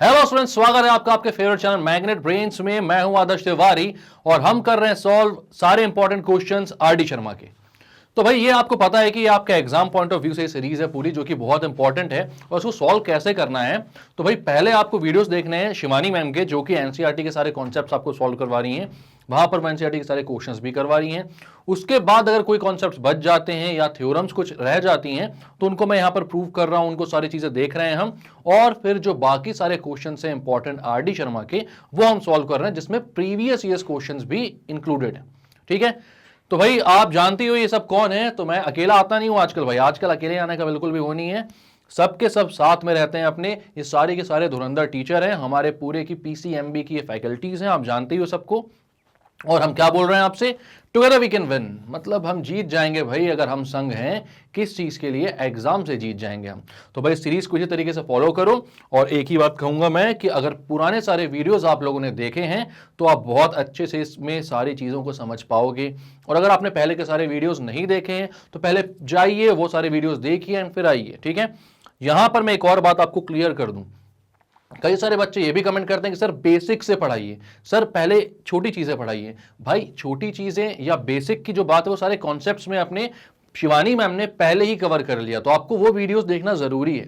Hello students, स्वागत है आपका आपके फेवरेट चैनल मैग्नेट ब्रेन्स में। मैं हूं आदर्श तिवारी और हम कर रहे हैं सॉल्व सारे इंपॉर्टेंट क्वेश्चंस आरडी शर्मा के। तो भाई ये आपको पता है कि ये आपका एग्जाम पॉइंट ऑफ व्यू से सीरीज है पूरी, जो कि बहुत इंपॉर्टेंट है और उसको सॉल्व कैसे करना है। तो भाई पहले आपको वीडियोस देखने हैं शिवानी मैम के, जो कि एनसीईआरटी के सारे कॉन्सेप्ट्स आपको सॉल्व करवा रही हैं। वहां पर एनसीईआरटी के सारे क्वेश्चंस भी करवा रही हैं। उसके बाद अगर कोई कॉन्सेप्ट्स बच जाते हैं या थ्योरम्स कुछ रह जाती हैं तो उनको मैं यहां पर प्रूव कर रहा हूं, उनको सारी चीजें देख रहे हैं हम। और फिर जो बाकी सारे क्वेश्चन है इंपॉर्टेंट आरडी शर्मा के, वो हम सॉल्व कर रहे हैं, जिसमें प्रीवियस ईयर्स क्वेश्चंस भी इंक्लूडेड है। ठीक है, तो भाई आप जानती हो ये सब कौन है। तो मैं अकेला आता नहीं हूं आजकल, भाई आजकल अकेले आने का बिल्कुल भी वो नहीं है। सबके सब साथ में रहते हैं अपने, ये सारे के सारे धुरंधर टीचर हैं हमारे पूरे की पीसीएमबी की ये फैकल्टीज हैं, आप जानते ही हो सबको। और हम क्या बोल रहे हैं आपसे, टुगेदर वी कैन विन, मतलब हम जीत जाएंगे भाई अगर हम संग हैं। किस चीज के लिए? एग्जाम से जीत जाएंगे हम। तो भाई सीरीज को इसी तरीके से फॉलो करो। और एक ही बात कहूंगा मैं कि अगर पुराने सारे वीडियोस आप लोगों ने देखे हैं तो आप बहुत अच्छे से इसमें सारी चीजों को समझ पाओगे। और अगर आपने पहले के सारे वीडियोस नहीं देखे हैं तो पहले जाइए वो सारे वीडियोस देखिए एंड फिर आइए। ठीक है, यहां पर मैं एक और बात आपको क्लियर कर दूं। कई सारे बच्चे ये भी कमेंट करते हैं कि सर बेसिक से पढ़ाइए, सर पहले छोटी चीजें पढ़ाइए। भाई छोटी चीजें या बेसिक की जो बात है वो सारे कॉन्सेप्ट्स में अपने शिवानी मैम ने पहले ही कवर कर लिया, तो आपको वो वीडियोस देखना जरूरी है।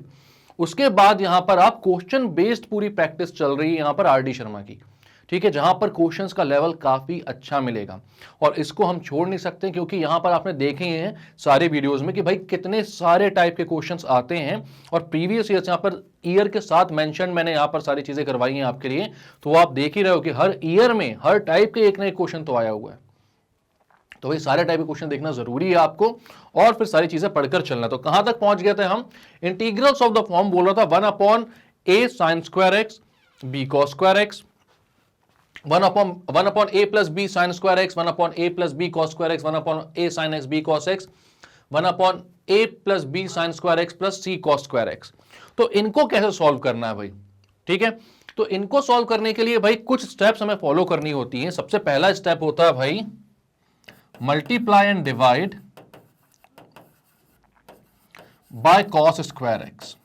उसके बाद यहां पर आप क्वेश्चन बेस्ड पूरी प्रैक्टिस चल रही है यहां पर आरडी शर्मा की। ठीक है, जहां पर क्वेश्चंस का लेवल काफी अच्छा मिलेगा और इसको हम छोड़ नहीं सकते, क्योंकि यहां पर आपने देखे हैं सारे वीडियोस में कि भाई कितने सारे टाइप के क्वेश्चंस आते हैं। और प्रीवियस ईयर यहां पर ईयर के साथ मेंशन मैंने यहां पर सारी चीजें करवाई हैं आपके लिए। तो आप देख ही रहे हो कि हर ईयर में हर टाइप के एक ना एक क्वेश्चन तो आया हुआ है। तो भाई सारे टाइप के क्वेश्चन देखना जरूरी है आपको और फिर सारी चीजें पढ़कर चलना। तो कहां तक पहुंच गए थे हम? इंटीग्रल्स ऑफ द फॉर्म बोल रहा था 1/a sin square x b cos square x, 1/a plus b sin square x, 1/a plus b cos square x, 1/a sin x b cos x, 1/a plus b sin square x plus c cos square x। तो इनको कैसे solve करना है भाई? ठीक है, तो इनको सॉल्व करने के लिए भाई कुछ स्टेप्स हमें फॉलो करनी होती हैं। सबसे पहला स्टेप होता है भाई multiply and divide by cos square x.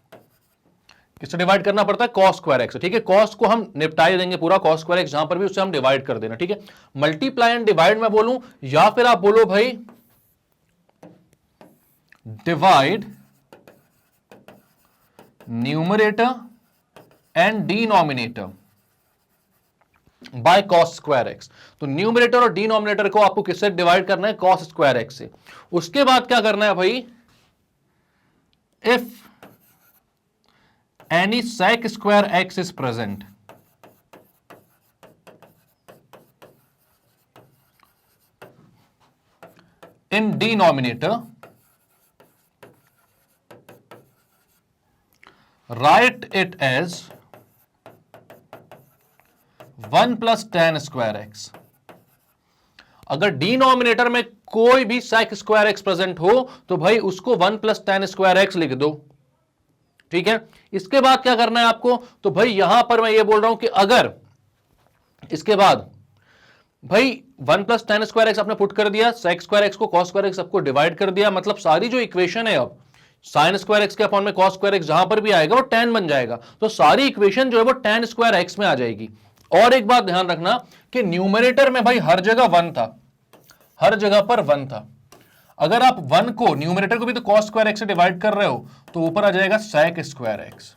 किससे डिवाइड करना पड़ता है? cos square x. ठीक है, cos को हम निपटाई देंगे पूरा, cos स्क्वायर एक्स जहां पर भी उससे हम डिवाइड कर देना। ठीक है, मल्टीप्लाई एंड डिवाइड मैं बोलूं या फिर आप बोलो भाई divide numerator and denominator bye cos square x. तो न्यूमरेटर और डिनोमिनेटर को आपको किससे डिवाइड करना है? cos स्क्वायर एक्स से। उसके बाद क्या करना है भाई? If any sec square x is present in denominator, write it as 1 plus tan square x। अगर डिनोमिनेटर में कोई भी sec स्क्वायर x प्रेजेंट हो तो भाई उसको 1 प्लस tan स्क्वायर x लिख दो। ठीक है, इसके बाद क्या करना है आपको? तो भाई यहां पर मैं ये बोल रहा हूं कि अगर इसके बाद भाई 1 प्लस tan स्क्वायर एक्स आपने पुट कर दिया, sec स्क्वायर एक्स को cos स्क्वायर एक्स सबको डिवाइड कर दिया, मतलब सारी जो इक्वेशन है अब sin स्क्वायर एक्स के अपॉन में cos स्क्वायर एक्स जहां पर भी आएगा वो tan बन जाएगा। तो सारी इक्वेशन जो है वो tan स्क्वायर एक्स में आ जाएगी। और एक बात ध्यान रखना कि न्यूमरेटर में भाई हर जगह 1 था, हर जगह पर 1 था। अगर आप 1 को न्यूमरेटर को भी तो cos स्क्वायर एक्स से डिवाइड कर रहे हो तो ऊपर आ जाएगा sec स्क्वायर एक्स।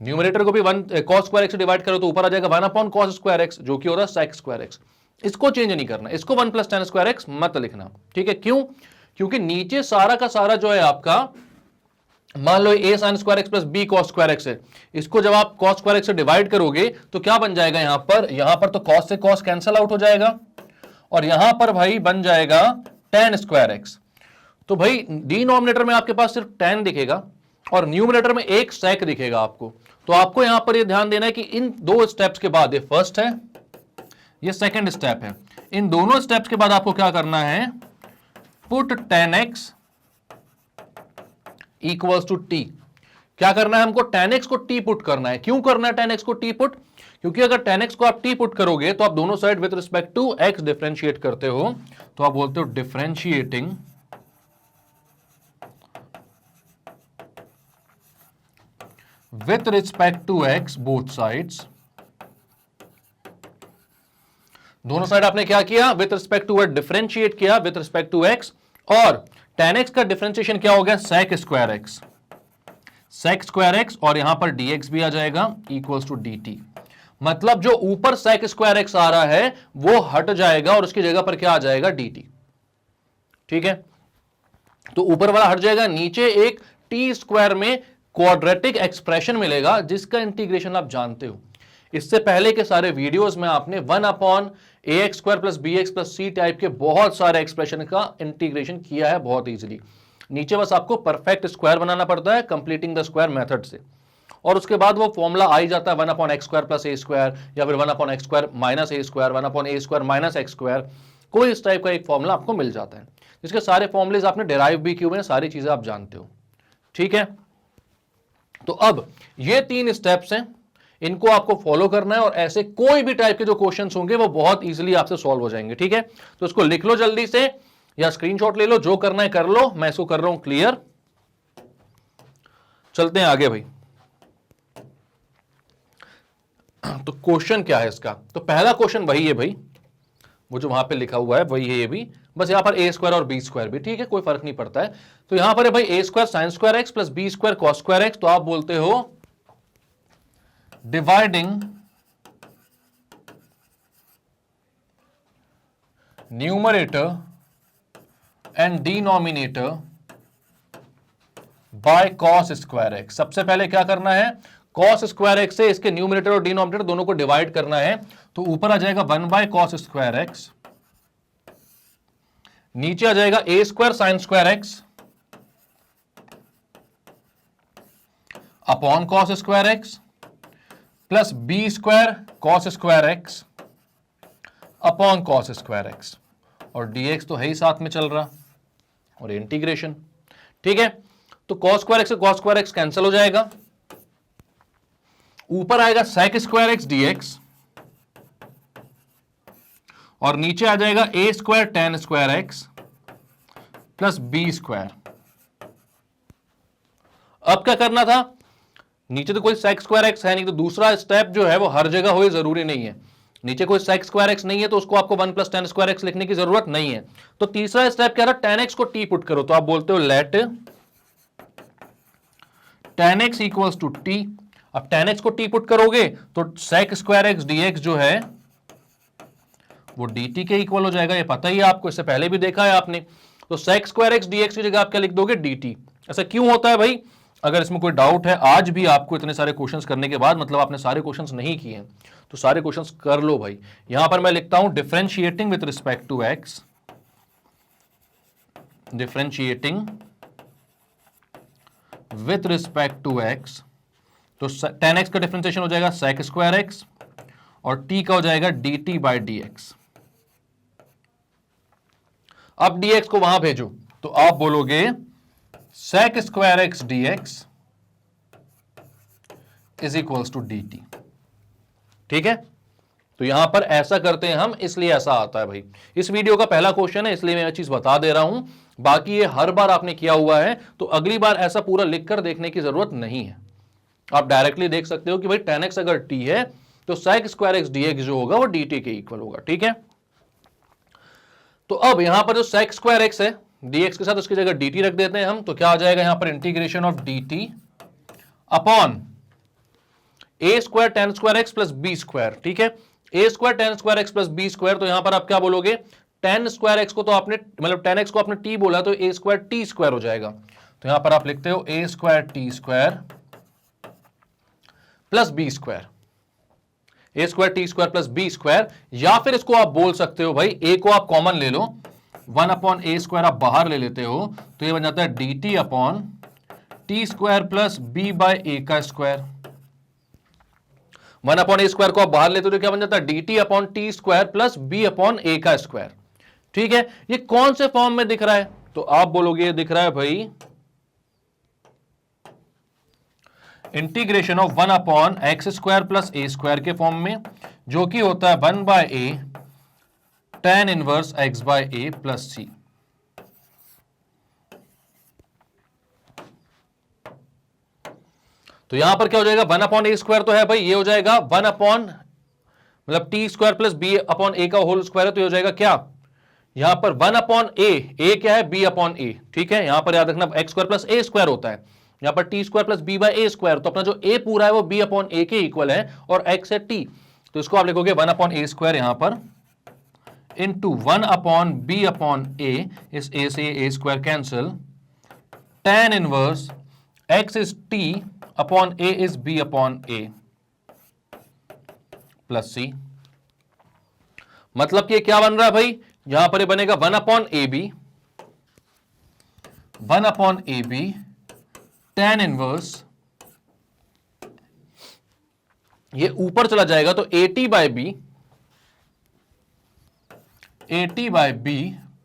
न्यूमरेटर को भी 1 cos स्क्वायर एक्स से डिवाइड करो तो ऊपर आ जाएगा 1 cos स्क्वायर एक्स, जो कि हो रहा है sec स्क्वायर एक्स। इसको चेंज नहीं करना, इसको 1 प्लस tan स्क्वायर एक्स मत लिखना। ठीक है, क्यों? क्योंकि नीचे सारा का सारा जो है आपका, मान लो a sin square x plus b cos square x है, इसको जब आप cos स्क्वायर एक्स से डिवाइड करोगे तो क्या बन जाएगा? यहां पर तो cos से cos कैंसल आउट हो जाएगा और यहां पर भाई बन जाएगा tan स्क्वायर एक्स। तो भाई डिनोमिनेटर में आपके पास सिर्फ tan दिखेगा और न्यूमरेटर में एक sec दिखेगा आपको। तो आपको यहां पर ये ध्यान देना है कि इन दो स्टेप्स के बाद, ये फर्स्ट है ये सेकंड स्टेप है, इन दोनों स्टेप्स के बाद आपको क्या करना है? Put tan x equals to t। क्या करना है हमको? tan x को t पुट करना है। क्यों करना है tan x को t पुट? क्योंकि अगर tan x को आप t पुट करोगे तो आप दोनों side with respect to x differentiate करते हो, तो आप बोलते हो differentiating with respect to x both sides, दोनों साइड आपने क्या किया, विथ रिस्पेक्ट टू डिफरेंशिएट किया विथ रिस्पेक्ट टू एक्स, और tan x का डिफरेंशिएशन क्या हो गया, sec square x, sec square x, और यहां पर dx भी आ जाएगा इक्वल्स टू dt। मतलब जो ऊपर sec स्क्वायर एक्स आ रहा है वो हट जाएगा और उसकी जगह पर क्या आ जाएगा, dt। ठीक है, तो ऊपर वाला हट जाएगा, नीचे एक टी स्क्वायर में क्वाड्रेटिक एक्सप्रेशन मिलेगा जिसका इंटीग्रेशन आप जानते हो। इससे पहले के सारे वीडियोस में आपने 1/ax square plus b x plus c type के बहुत सारे एक्सप्रेशन का इंटीग्रेशन किया है बहुत इजीली। नीचे बस आपको परफेक्ट स्क्वायर बनाना पड़ता है कंप्लीटिंग द स्क्वायर मेथड से, और उसके बाद वो फॉर्मूला आ ही जाता है 1/x स्क्वायर प्लस ए स्क्वायर, या फिर 1/x square minus A square, 1/a square minus x square, कोई इस टाइप का एक फॉर्मूला आपको मिल जाता है जिसके सारे फॉर्मुलेज आपने डिराइव भी किए हुए हैं, सारी चीजें आप जानते हो। ठीक है, तो अब ये 3 स्टेप्स हैं, इनको आपको फॉलो करना है और ऐसे कोई भी टाइप के जो क्वेश्चंस होंगे वो बहुत इजीली आपसे सॉल्व हो जाएंगे। ठीक है, तो इसको लिख लो जल्दी से या स्क्रीनशॉट ले लो, जो करना है कर लो, मैं इसको कर रहा हूं क्लियर। चलते हैं आगे भाई। तो क्वेश्चन क्या है इसका, तो पहला क्वेश्चन वही है भाई, वो जो वहां पे लिखा हुआ है वही है ये भी, बस यहां पर ए स्क्वायर और बी स्क्वायर भी, ठीक है, कोई फर्क नहीं पड़ता है। तो यहां पर है भाई A square sine square x plus B square cos square x, तो आप बोलते हो dividing numerator and denominator by cos square x. सबसे पहले क्या करना है, कॉस स्क्वायर एक्स से इसके न्यूमरेटर और डिनोमिनेटर दोनों को डिवाइड करना है, तो ऊपर आ जाएगा 1/cos स्क्वायर एक्स, नीचे आ जाएगा A square sine square x upon cos square x plus B square cos square x upon cos square x, और dx तो है ही साथ में चल रहा, और इंटीग्रेशन। ठीक है, तो cos स्क्वायर एक्स से cos स्क्वायर एक्स कैंसिल हो जाएगा, ऊपर आएगा sec स्क्वायर एक्स dx, और नीचे आ जाएगा a square tan square x plus B square. अब क्या करना था, नीचे तो कोई sec स्क्वायर एक्स है नहीं, तो दूसरा स्टेप जो है वो हर जगह हो, जरूरी नहीं है। नीचे कोई sec स्क्वायर एक्स नहीं है तो उसको आपको 1 + tan स्क्वायर एक्स लिखने की जरूरत नहीं है। तो तीसरा स्टेप क्या रहा, tan x को t पुट करो, तो आप बोलते हो let tan x equals to t। अब tan x को t पुट करोगे तो sec स्क्वायर एक्स dx जो है वो dt के इक्वल हो जाएगा, ये पता ही है आपको, इससे पहले भी देखा है आपने। तो sec स्क्वायर एक्स dx की जगह आप क्या लिख दोगे, dt। ऐसा क्यों होता है भाई, अगर इसमें कोई डाउट है आज भी आपको इतने सारे क्वेश्चंस करने के बाद, मतलब आपने सारे क्वेश्चंस नहीं किए हैं, तो सारे क्वेश्चंस कर लो भाई। यहां पर मैं लिखता हूं differentiating with respect to x, differentiating with respect to x, तो tan x का डिफरेंशिएशन हो जाएगा sec स्क्वायर एक्स, और t का हो जाएगा dt बाय dx। अब dx को वहां भेजो, तो आप बोलोगे sec square x dx is equals to dt। ठीक है, तो यहां पर ऐसा करते हैं हम, इसलिए ऐसा आता है भाई। इस वीडियो का पहला क्वेश्चन है इसलिए मैं ये चीज बता दे रहा हूं, बाकी ये हर बार आपने किया हुआ है, तो अगली बार ऐसा पूरा लिखकर देखने की जरूरत नहीं है। आप डायरेक्टली देख सकते हो कि भाई tan x अगर t है तो sec स्क्वायर एक्स dx जो होगा वो dt के इक्वल होगा। ठीक है, तो अब यहां पर जो sec स्क्वायर एक्स है dx के साथ उसकी जगह dt रख देते हैं हम, तो क्या आ जाएगा यहां पर integration of dt upon A square tan square x plus B square. ठीक है, A square tan square x plus B square, तो यहां पर आप क्या बोलोगे, tan स्क्वायर एक्स को तो आपने मतलब tan x को आपने t बोला तो ए स्क्वायर टी स्क्वायर हो जाएगा, तो यहां पर आप लिखते हो A square T square plus B square, A square T square plus B square, या फिर इसको आप बोल सकते हो भाई ए को आप कॉमन ले लो, 1/a स्क्वायर आप बाहर ले लेते हो, तो ये बन जाता है dt upon T square plus B by A का स्क्वायर। 1/a स्क्वायर को आप बाहर लेते हो तो क्या बन जाता है dt upon T square plus B upon A का स्क्वायर। ठीक है, ये कौन से फॉर्म में दिख रहा है, तो आप बोलोगे दिख रहा है भाई integration of 1/x square plus A square के फॉर्म में, जो कि होता है 1/a tan inverse x by A plus C. तो तो यहां पर क्या हो जाएगा, 1/a² तो है भाई, ये हो जाएगा 1 अपॉन मतलब t² plus b upon a का होल स्क्वायर है, तो ये हो जाएगा क्या, यहां पर 1/a क्या है, b/a, ठीक है। यहां पर याद रखना x² प्लस a² होता है, यहां पर t² प्लस b/a², तो अपना जो a पूरा है वो b/a के इक्वल है और x है t, तो इसको आप लिखोगे 1/a² यहां पर इंटू 1/b/a, इस a से a² cancel, tan inverse x is t upon a is b/a plus c। मतलब कि क्या बन रहा है भाई, यहां पर ये बनेगा 1/ab, 1/ab tan इनवर्स, ये ऊपर चला जाएगा तो at/b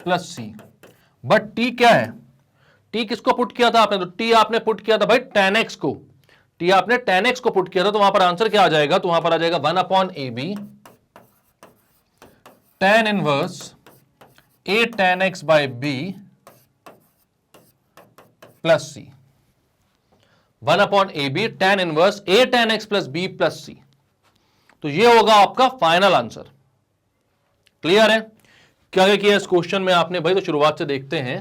plus c, but t क्या है, t किसको पुट किया था आपने, तो t आपने पुट किया था भाई tan x को, t आपने tan x को पुट किया था, तो वहां पर आंसर क्या आ जाएगा, तो वहां पर आ जाएगा 1/ab tan inverse a tan x by b plus c, 1/ab tan inverse a tan x plus b plus c। तो ये होगा आपका फाइनल आंसर। क्लियर है, क्या क्या किया इस क्वेश्चन में आपने भाई, तो शुरुआत से देखते हैं।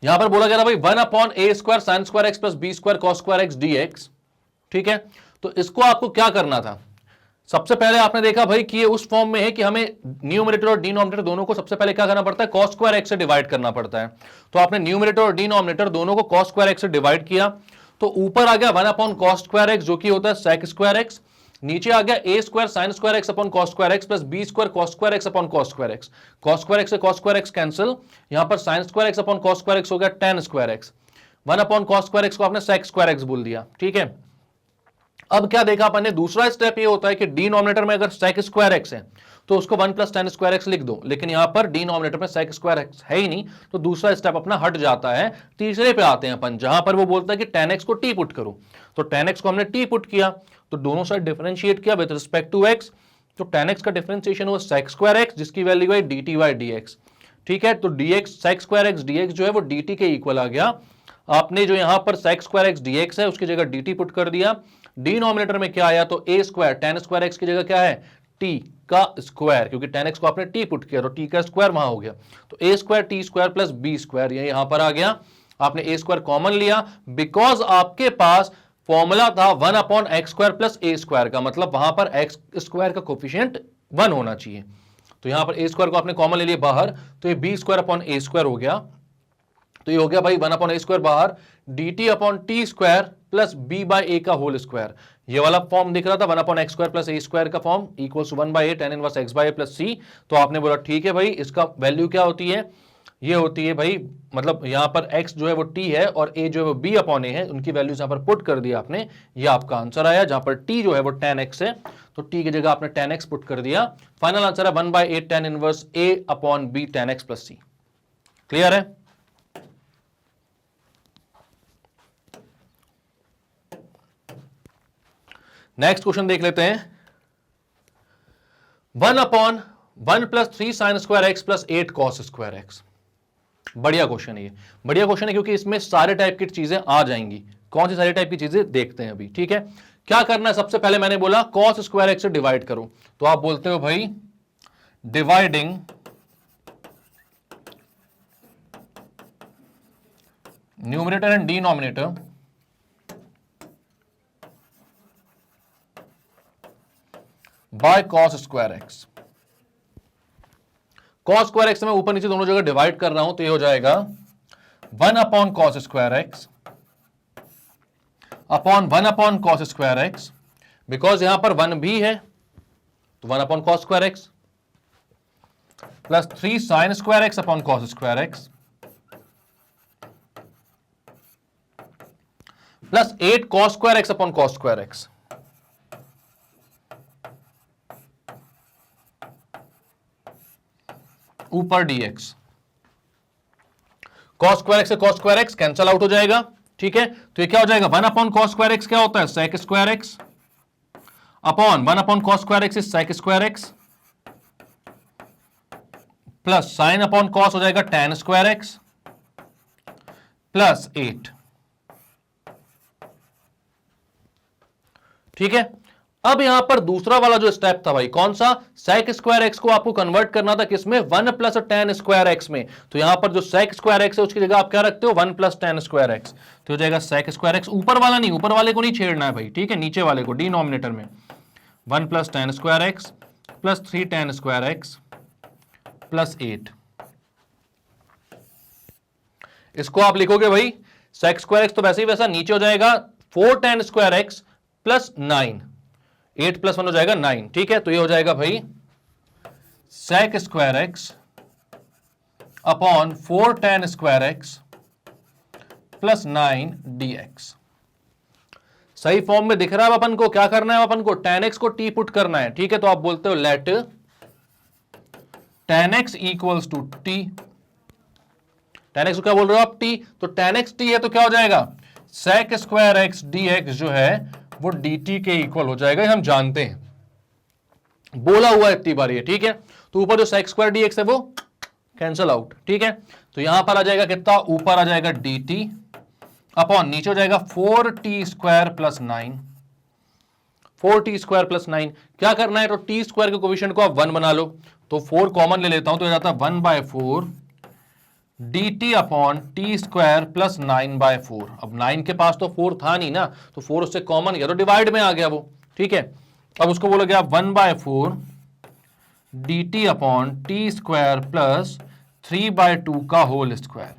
यहां पर बोला गया था भाई 1/a² sin² x plus b² cos² x dx, ठीक है। तो इसको आपको क्या करना था, सबसे पहले आपने देखा भाई कि ये उस फॉर्म में है कि हमें न्यूमरेटर और डिनोमिनेटर दोनों को सबसे पहले क्या करना पड़ता है, cos² x से डिवाइड करना पड़ता है। तो आपने न्यूमरेटर और डिनोमिनेटर दोनों को cos² x से डिवाइड किया, तो ऊपर आ गया 1/cos² x जो कि होता है sec² x, नीचे आ गया a² sin² x upon cos² x plus b² cos² x upon cos² x, cos² x से cos² x कैंसिल, यहां पर sin² x upon cos² x हो गया tan² x, 1/cos² x को आपने sec² x बोल दिया, ठीक है। अब क्या देखा अपन ने, दूसरा स्टेप ये होता है कि डिनोमिनेटर में अगर sec² x है तो उसको 1 प्लस tan² x लिख दो, लेकिन यहां पर डिनोमिनेटर में sec² x है ही नहीं, तो दूसरा स्टेप अपना हट जाता है। तीसरे पे आते हैं अपन, जहां पर वो बोलता है कि tan x को t पुट करो, तो tan x को हमने t पुट किया, तो दोनों साइड डिफरेंशिएट किया विद रिस्पेक्ट टू x, तो tan x का डिफरेंशिएशन हुआ sec² x जिसकी वैल्यू है dt/dx, ठीक है। तो dx sec² x dx जो है वो dt के इक्वल आ गया। आपने जो यहां पर sec² x dx है उसकी जगह dt पुट कर दिया, डिनोमिनेटर में क्या आया, तो a² tan² x की जगह क्या है, t का स्क्वायर, क्योंकि tan x को आपने t पुट किया तो t का स्क्वायर वहां हो गया, तो a² t² प्लस b², ये यहां पर आ गया। आपने a² कॉमन लिया बिकॉज आपके पास फॉर्मूला था 1/x² प्लस a² का, मतलब वहां पर x² का कोफिशिएंट 1 होना चाहिए, तो यहां पर a² को आपने कॉमन ले लिया बाहर, तो ये b² अपॉन a² हो गया, तो ये हो गया भाई 1/a² बाहर, dt/t² प्लस b/a का होल स्क्वायर, ये वाला फॉर्म दिख रहा था 1/x² प्लस a² का form equals 1/a tan inverse x/a plus c। तो आपने बोला ठीक है भाई, इसका वैल्यू क्या होती है, ये होती है भाई, मतलब यहां पर x जो है वो t है और a जो है वो b/a है, उनकी वैल्यूज यहां पर पुट कर दिया आपने, ये आपका आंसर आया, जहां पर t जो है वो tan x है, तो t की जगह आपने tan x पुट कर दिया, फाइनल आंसर है 1/a tan inverse a/b tan x plus c। Clear है, नेक्स्ट क्वेश्चन देख लेते हैं। 1/1 plus 3 sin² x plus 8 cos² x, बढ़िया क्वेश्चन है ये, बढ़िया क्वेश्चन है क्योंकि इसमें सारे टाइप की चीजें आ जाएंगी। कौन सी सारी टाइप की चीजें देखते हैं अभी, ठीक है। क्या करना है, सबसे पहले मैंने बोला cos² x से डिवाइड करो, तो आप बोलते हो भाई dividing numerator and denominator bye cos² x। cos² x में ऊपर नीचे दोनों जगह डिवाइड कर रहा हूं, तो ये हो जाएगा 1/cos² x upon 1/cos² x, because यहां पर 1 भी है तो 1/cos² x plus 3 sin² x upon cos² x plus 8 cos² x upon cos² x। ऊपर dx, cos² x से cos² x कैंसल आउट हो जाएगा, ठीक है। तो ये क्या हो जाएगा 1/cos² x क्या होता है sec² x upon 1/cos² x is sec² x plus sin upon cos हो जाएगा tan² x प्लस 8। ठीक है, अब यहां पर दूसरा वाला जो स्टेप था भाई, कौन सा, सेक स्क्वायर एक्स को आपको कन्वर्ट करना था किसमें, 1 प्लस टेन स्क्वायर एक्स में। तो यहां पर जो सेक स्क्वायर एक्स है उसकी जगह आप क्या रखते हो, 1 प्लस टेन स्क्वायर एक्स। तो हो जाएगा सेक स्क्वायर एक्स, ऊपर वाला नहीं, ऊपर वाले को नहीं छेड़ना है भाई, ठीक है, नीचे वाले को, डिनोमिनेटर में 1 plus tan square x plus 3 tan square x plus 8। इसको आप लिखोगे भाई, सेक स्क्वायर एक्स तो वैसे ही वैसा नीचे हो जाएगा 4 tan square x plus 9, 8 plus 1 हो जाएगा 9। ठीक है, तो ये हो जाएगा भाई sec square x upon 4 tan square x plus 9 dx। सही फॉर्म में दिख रहा है अपन को, क्या करना है अपन को, tan x को t पुट करना है। ठीक है, तो आप बोलते हो let tan x equals to t। tan x को क्या बोल रहे हो आप, t, तो tan x t है तो क्या हो जाएगा, sec स्क्वायर x dx जो है वो dt के इक्वल हो जाएगा, हम जानते हैं, बोला हुआ है इतनी बार ये। ठीक है, तो ऊपर जो sec स्क्वायर dx है वो कैंसल आउट। ठीक है, तो यहां पर आ जाएगा कितना, ऊपर आ जाएगा dt अपॉन नीचे हो जाएगा 4t square plus 9, 4t square plus 9। क्या करना है, तो t स्क्वायर के कोफिशिएंट को आप 1 बना लो, तो 4 कॉमन ले लेता हूं तो हो जाता है 1/4 dt upon T square plus 9/4। अब 9 के पास तो 4 था नहीं ना, तो 4 उससे कॉमन गया तो डिवाइड में आ गया वो। ठीक है, अब उसको बोलोगे आप 1/4 dt upon T square plus 3/2 का whole square,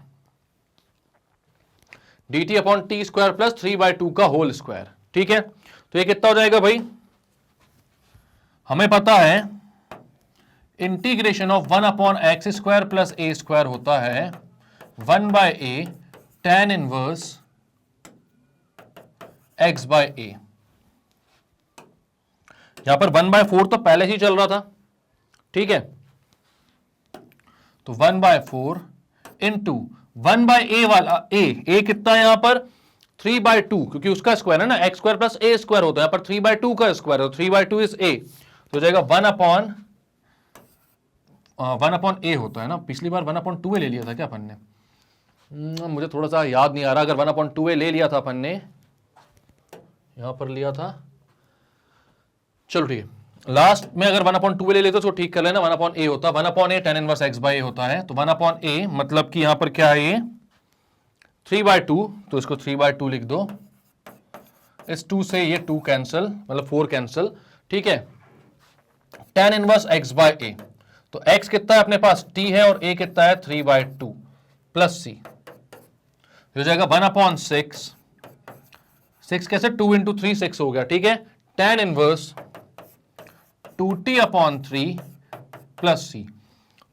dt upon T square plus 3/2 का होल स्क्वायर। ठीक है, तो ये कितना हो जाएगा भाई, हमें पता है integration of 1 upon x square plus A square होता है 1/a tan inverse x by a। यहां पर 1/4 तो पहले ही चल रहा था। ठीक है, तो 1/4 इंटू 1/a वाला a कितना है यहां पर 3/2, क्योंकि उसका स्क्वायर है ना, एक्स स्क्वायर प्लस ए स्क्वायर होता है, यहां पर 3/2 का स्क्वायर है, 3/2 इज a, तो हो जाएगा 1 अपॉन ए होता है ना, पिछली बार 1/2a ले लिया था क्या अपन ने, मुझे थोड़ा सा याद नहीं आ रहा, अगर 1/2a ले लिया था अपन ने, यहां पर लिया था, चलो ठीक है, लास्ट में अगर 1/2a ले लेते तो ठीक कर लेना, 1/a होता, 1/a tan inverse x by a होता है, तो 1/a मतलब कि यहां पर क्या है ये 3/2, तो इसको 3/2 लिख दो, इस 2 से ये 2 कैंसल, मतलब 4 कैंसल। ठीक है, tan inverse x by a, तो x कितना है अपने पास, t है, और a कितना है 3/2 प्लस c, हो जाएगा 1/6, 6 कैसे, 2 इंटू 3 6 हो गया। ठीक है, tan inverse 2t upon 3 plus c।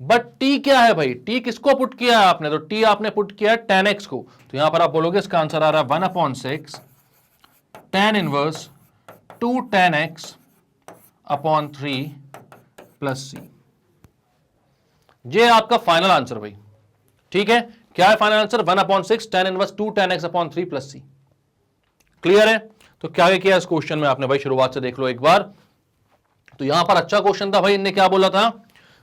But t क्या है भाई, t किसको पुट किया है आपने, तो t आपने पुट किया है tan x को, तो यहां पर आप बोलोगे इसका आंसर आ रहा है 1/6 tan inverse 2 tan x upon 3 plus c। ये आपका फाइनल आंसर भाई। ठीक है, क्या है final answer, 1/6 tan inverse 2 tan x upon 3 plus c। Clear है, तो क्या किया इस क्वेश्चन में आपने भाई, शुरुआत से देख लो एक बार। तो यहां पर अच्छा क्वेश्चन था भाई, इनने क्या बोला था,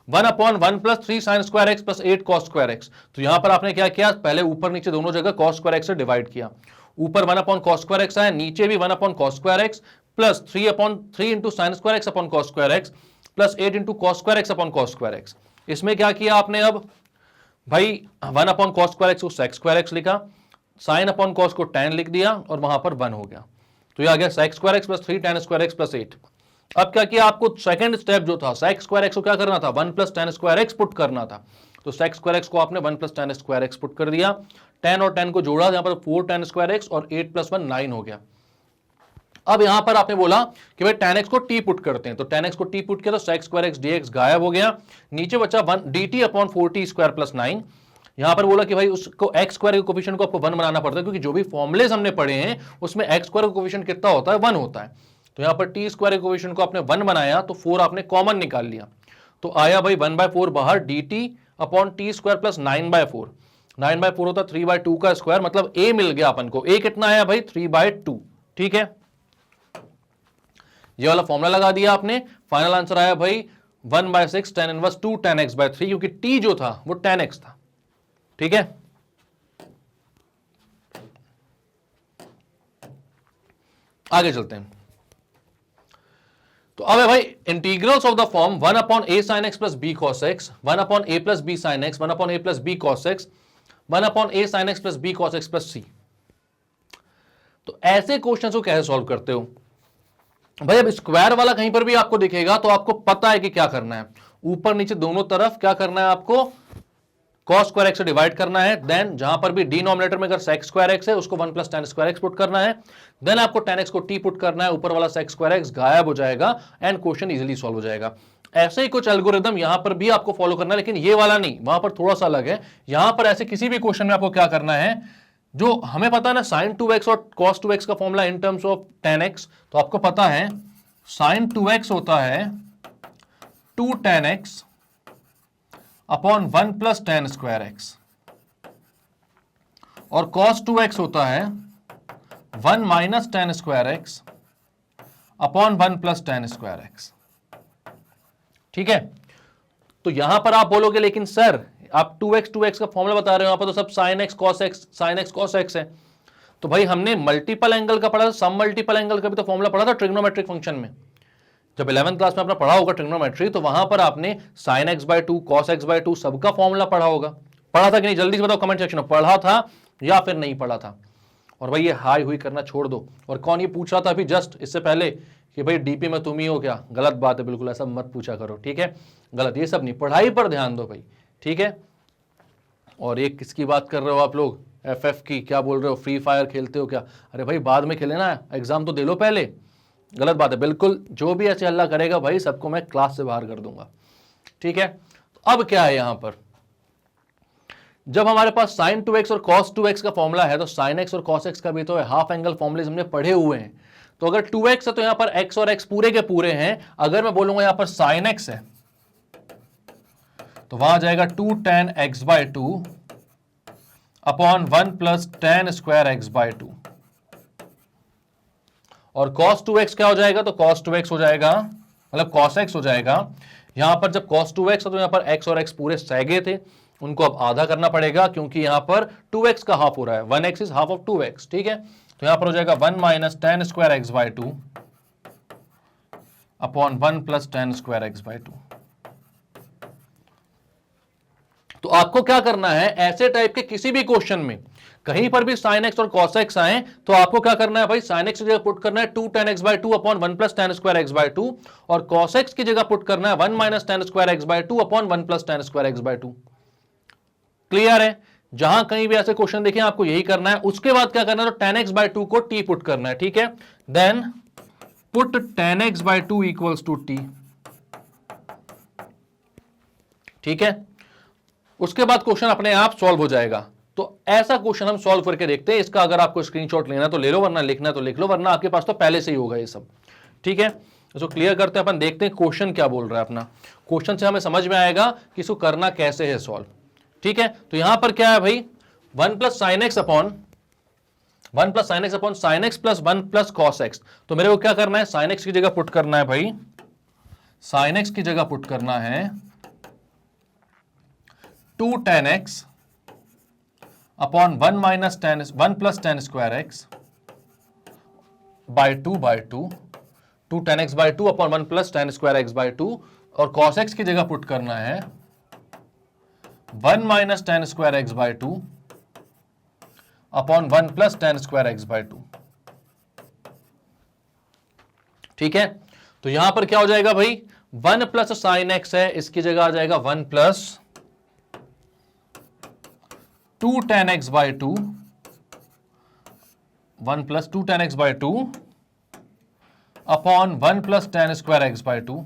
1/1 plus 3 sign square x plus 8 cos square x. तो यहां पर आपने क्या किया, पहले ऊपर नीचे दोनों जगह कॉस स्क्वायर एक्स से डिवाइड किया, ऊपर 1 कॉस स्क्वायर एक्स आया, नीचे भी 1 cos square x plus 3 into sine square x upon cos square x plus 8 into cos square x upon cos square x. इसमें क्या किया आपने, अब भाई 1 कॉस स्क्वायर एक्स को सेक स्क्वायर एक्स लिखा, साइन अपॉन कॉस को tan लिख दिया, और वहां पर 1 हो गया, तो ये आ गया sec square x plus 3 tan square x plus 8। अब क्या किया आपको, सेकंड स्टेप जो था, सेक स्क्वायर एक्स को क्या करना था, 1 plus tan square x put करना था, तो सेक स्क्वायर एक्स को आपने 1 plus tan square x put कर दिया, tan और tan को जोड़ा, यहां पर 4 tan स्क्वायर एक्स और 8 प्लस 1 9 हो गया। अब यहां पर आपने बोला कि भाई tan x को t पुट करते हैं, तो tan x को t पुट किया तो sec स्क्वायर x dx गायब हो गया, नीचे बचा 1 dt upon 4t square plus 9। यहां पर बोला कि भाई उसको x स्क्वायर के कोफिशिएंट को आपको 1 बनाना पड़ता है, क्योंकि जो भी फॉर्मुलेस हमने पढ़े हैं उसमें x स्क्वायर का कोफिशिएंट कितना होता है, 1 होता है। तो यहां पर t स्क्वायर के कोफिशिएंट को आपने 1 बनाया, तो 4 आपने कॉमन निकाल लिया, तो आया भाई 1/4 बाहर, dt upon t square plus 9/4, 9/4 होता 3/2 का स्क्वायर, मतलब a मिल गया अपन को, a कितना आया भाई 3/2। ठीक है, ये वाला फॉर्मूला लगा दिया आपने, फाइनल आंसर आया भाई 1/6 tan inverse 2 tan x by 3, क्योंकि t जो था वो tan x था। ठीक है, आगे चलते हैं। तो अब है भाई integrals of the form 1 upon A sine x plus B cos x, 1 upon A plus B sine x, 1 upon A plus B cos x, 1 upon A sine x plus B cos x plus C. तो ऐसे question को कैसे solve करते हो भाई? अब square वाला कहीं पर भी आपको दिखेगा तो आपको पता है कि क्या करना है, ऊपर नीचे दोनों तरफ क्या करना है, आपको cos स्क्वायर एक्स से डिवाइड करना है। देन जहां पर भी डिनोमिनेटर में अगर sec स्क्वायर एक्स है उसको 1 plus tan square x put करना है। देन आपको tan x को t पुट करना है, ऊपर वाला sec स्क्वायर एक्स गायब हो जाएगा एंड क्वेश्चन इजीली सॉल्व हो जाएगा। ऐसे ही कुछ एल्गोरिदम यहां पर भी आपको फॉलो करना है, लेकिन ये वाला नहीं, वहां पर थोड़ा सा अलग है। यहां पर ऐसे किसी भी क्वेश्चन में आपको क्या करना है, जो हमें पता है ना sin 2x और cos 2x का formula in terms of tan x, तो आपको पता है sin 2x होता है 2 tan x upon 1 plus tan square x, और cos 2x होता है 1 minus tan square x upon 1 plus tan square x. ठीक है, तो यहां पर आप बोलोगे लेकिन सर आप 2x का फॉर्मूला बता रहे हो, यहां पर तो सब sin x cos x है। तो भाई हमने मल्टीपल एंगल का पढ़ा था, सम मल्टीपल एंगल का भी तो फॉर्मूला पढ़ा था ट्रिग्नोमेट्रिक फंक्शन में। जब 11th क्लास में आपने पढ़ा होगा ट्रिग्नोमेट्री, तो वहां पर आपने sin x/2 cos x/2 सबका फॉर्मूला पढ़ा होगा। पढ़ा था कि नहीं? जल्दी से बताओ कमेंट सेक्शन में, पढ़ा था या फिर नहीं पढ़ा था? और भाई ये हाई हुई करना छोड़ दो। और कौन ये पूछ रहा था अभी जस्ट इससे पहले कि भाई डीपी में तुम ही हो क्या? गलत बात है, बिल्कुल ऐसा मत पूछा करो, ठीक है? गलत, ये सब नहीं, पढ़ाई पर ध्यान दो भाई, ठीक है? और एक किसकी बात कर रहे हो आप लोग? FF की। क्या बोल रहे हो? फ्री फायर खेलते हो क्या? अरे भाई बाद में खेले ना, एग्जाम तो दे लो पहले। गलत बात है बिल्कुल, जो भी ऐसे हल्ला करेगा भाई सबको मैं क्लास से बाहर कर दूंगा, ठीक है? तो अब क्या है यहां पर, जब हमारे पास sin 2x और cos 2x का फॉर्मूला है, तो sin x और cos x का भी तो है, हाफ एंगल फॉर्मूले हमने पढ़े हुए हैं। तो अगर 2x है तो यहां पर x और x पूरे के पूरे हैं। अगर मैं बोलूंगा यहां पर sin x है तो वहां जाएगा 2 tan x/2 upon 1 plus tan square x/2, और cos 2x क्या हो जाएगा? तो cos 2x हो जाएगा, मतलब cos x हो जाएगा। यहां पर जब cos 2x है तो यहां पर x और x पूरे सैगे थे, उनको अब आधा करना पड़ेगा क्योंकि यहां पर 2x का हाफ हो रहा है, 1x is half of 2x, ठीक है? तो यहां पर हो जाएगा 1 minus tan square x/2 upon 1 plus tan square x/2। तो आपको क्या करना है, ऐसे टाइप के किसी भी क्वेश्चन में कहीं पर भी sin x और cos x आए तो आपको क्या करना है भाई, sin x की जगह पुट करना है 2 tan x/2 upon 1 plus tan square x/2, और cos x की जगह पुट करना है 1 minus tan square x/2 upon 1 plus tan square x/2। Clear है? जहां कहीं भी ऐसे क्वेश्चन देखें आपको यही करना है। उसके बाद क्या करना है, तो tan x/2 को t पुट करना है, ठीक है? Then put tan x/2 equals to t, ठीक है? उसके बाद क्वेश्चन अपने आप सॉल्व हो जाएगा। तो ऐसा क्वेश्चन हम सॉल्व करके देखते हैं। इसका अगर आपको स्क्रीनशॉट लेना तो ले लो, वरना लिखना तो लिख लो, वरना आपके पास तो पहले से ही होगा ये सब, ठीक है? इसको क्लियर करते हैं अपन, देखते हैं क्वेश्चन क्या बोल रहा है अपना। क्वेश्चन से हमें समझ में आएगा कि इसको करना कैसे है सॉल्व, ठीक है? तो यहां पर क्या है भाई, 1 plus sine x upon sine x plus 1 plus cos x. तो मेरे को क्या करना है, साइन एक्स की जगह पुट करना है भाई, साइन एक्स की जगह पुट करना है 2 tan x upon 1 plus tan square x by 2 2 tan x by 2 upon 1 plus tan square x by 2, और cos x की जगह पुट करना है 1 minus tan square x by 2 upon 1 plus tan square x by 2, ठीक है? तो यहां पर क्या हो जाएगा भाई, 1 प्लस साइन एक्स है, इसकी जगह आ जाएगा 1 plus 2 tan x by 2, 1 plus 2 tan x by 2 upon 1 plus tan square x by 2।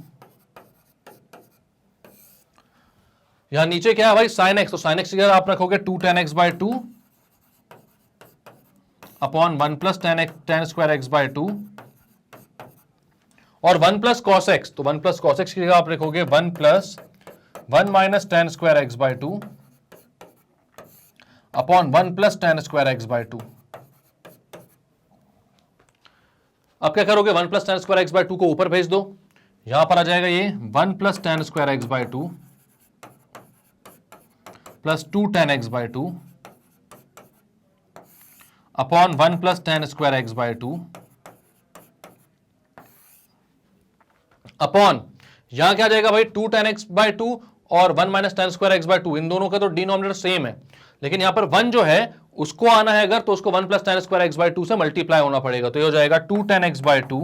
यहां नीचे क्या है भाई, साइन एक्स, तो साइन एक्स की जगह आप रखोगे 2 tan x by 2 upon 1 plus tan square x by 2, और 1 प्लस कॉस एक्स, तो 1 प्लस कॉस एक्स की जगह आप रखोगे 1 plus 1 minus tan square x by 2 upon 1 plus tan square x by 2। अब क्या करोगे, 1 plus tan square x by 2 को ऊपर भेज दो, यहां पर आ जाएगा ये 1 plus tan square x by 2 plus 2 tan x by 2 upon 1 plus tan square x by 2 upon यहां क्या आ जाएगा भाई 2 tan x बाय 2 और 1 minus tan square x by 2, इन दोनों का तो डिनोमिनेटर सेम है, लेकिन यहां पर 1 जो है उसको आना है अगर, तो उसको 1 plus tan square x by 2 से मल्टीप्लाई होना पड़ेगा, तो ये हो जाएगा 2 tan x बाय 2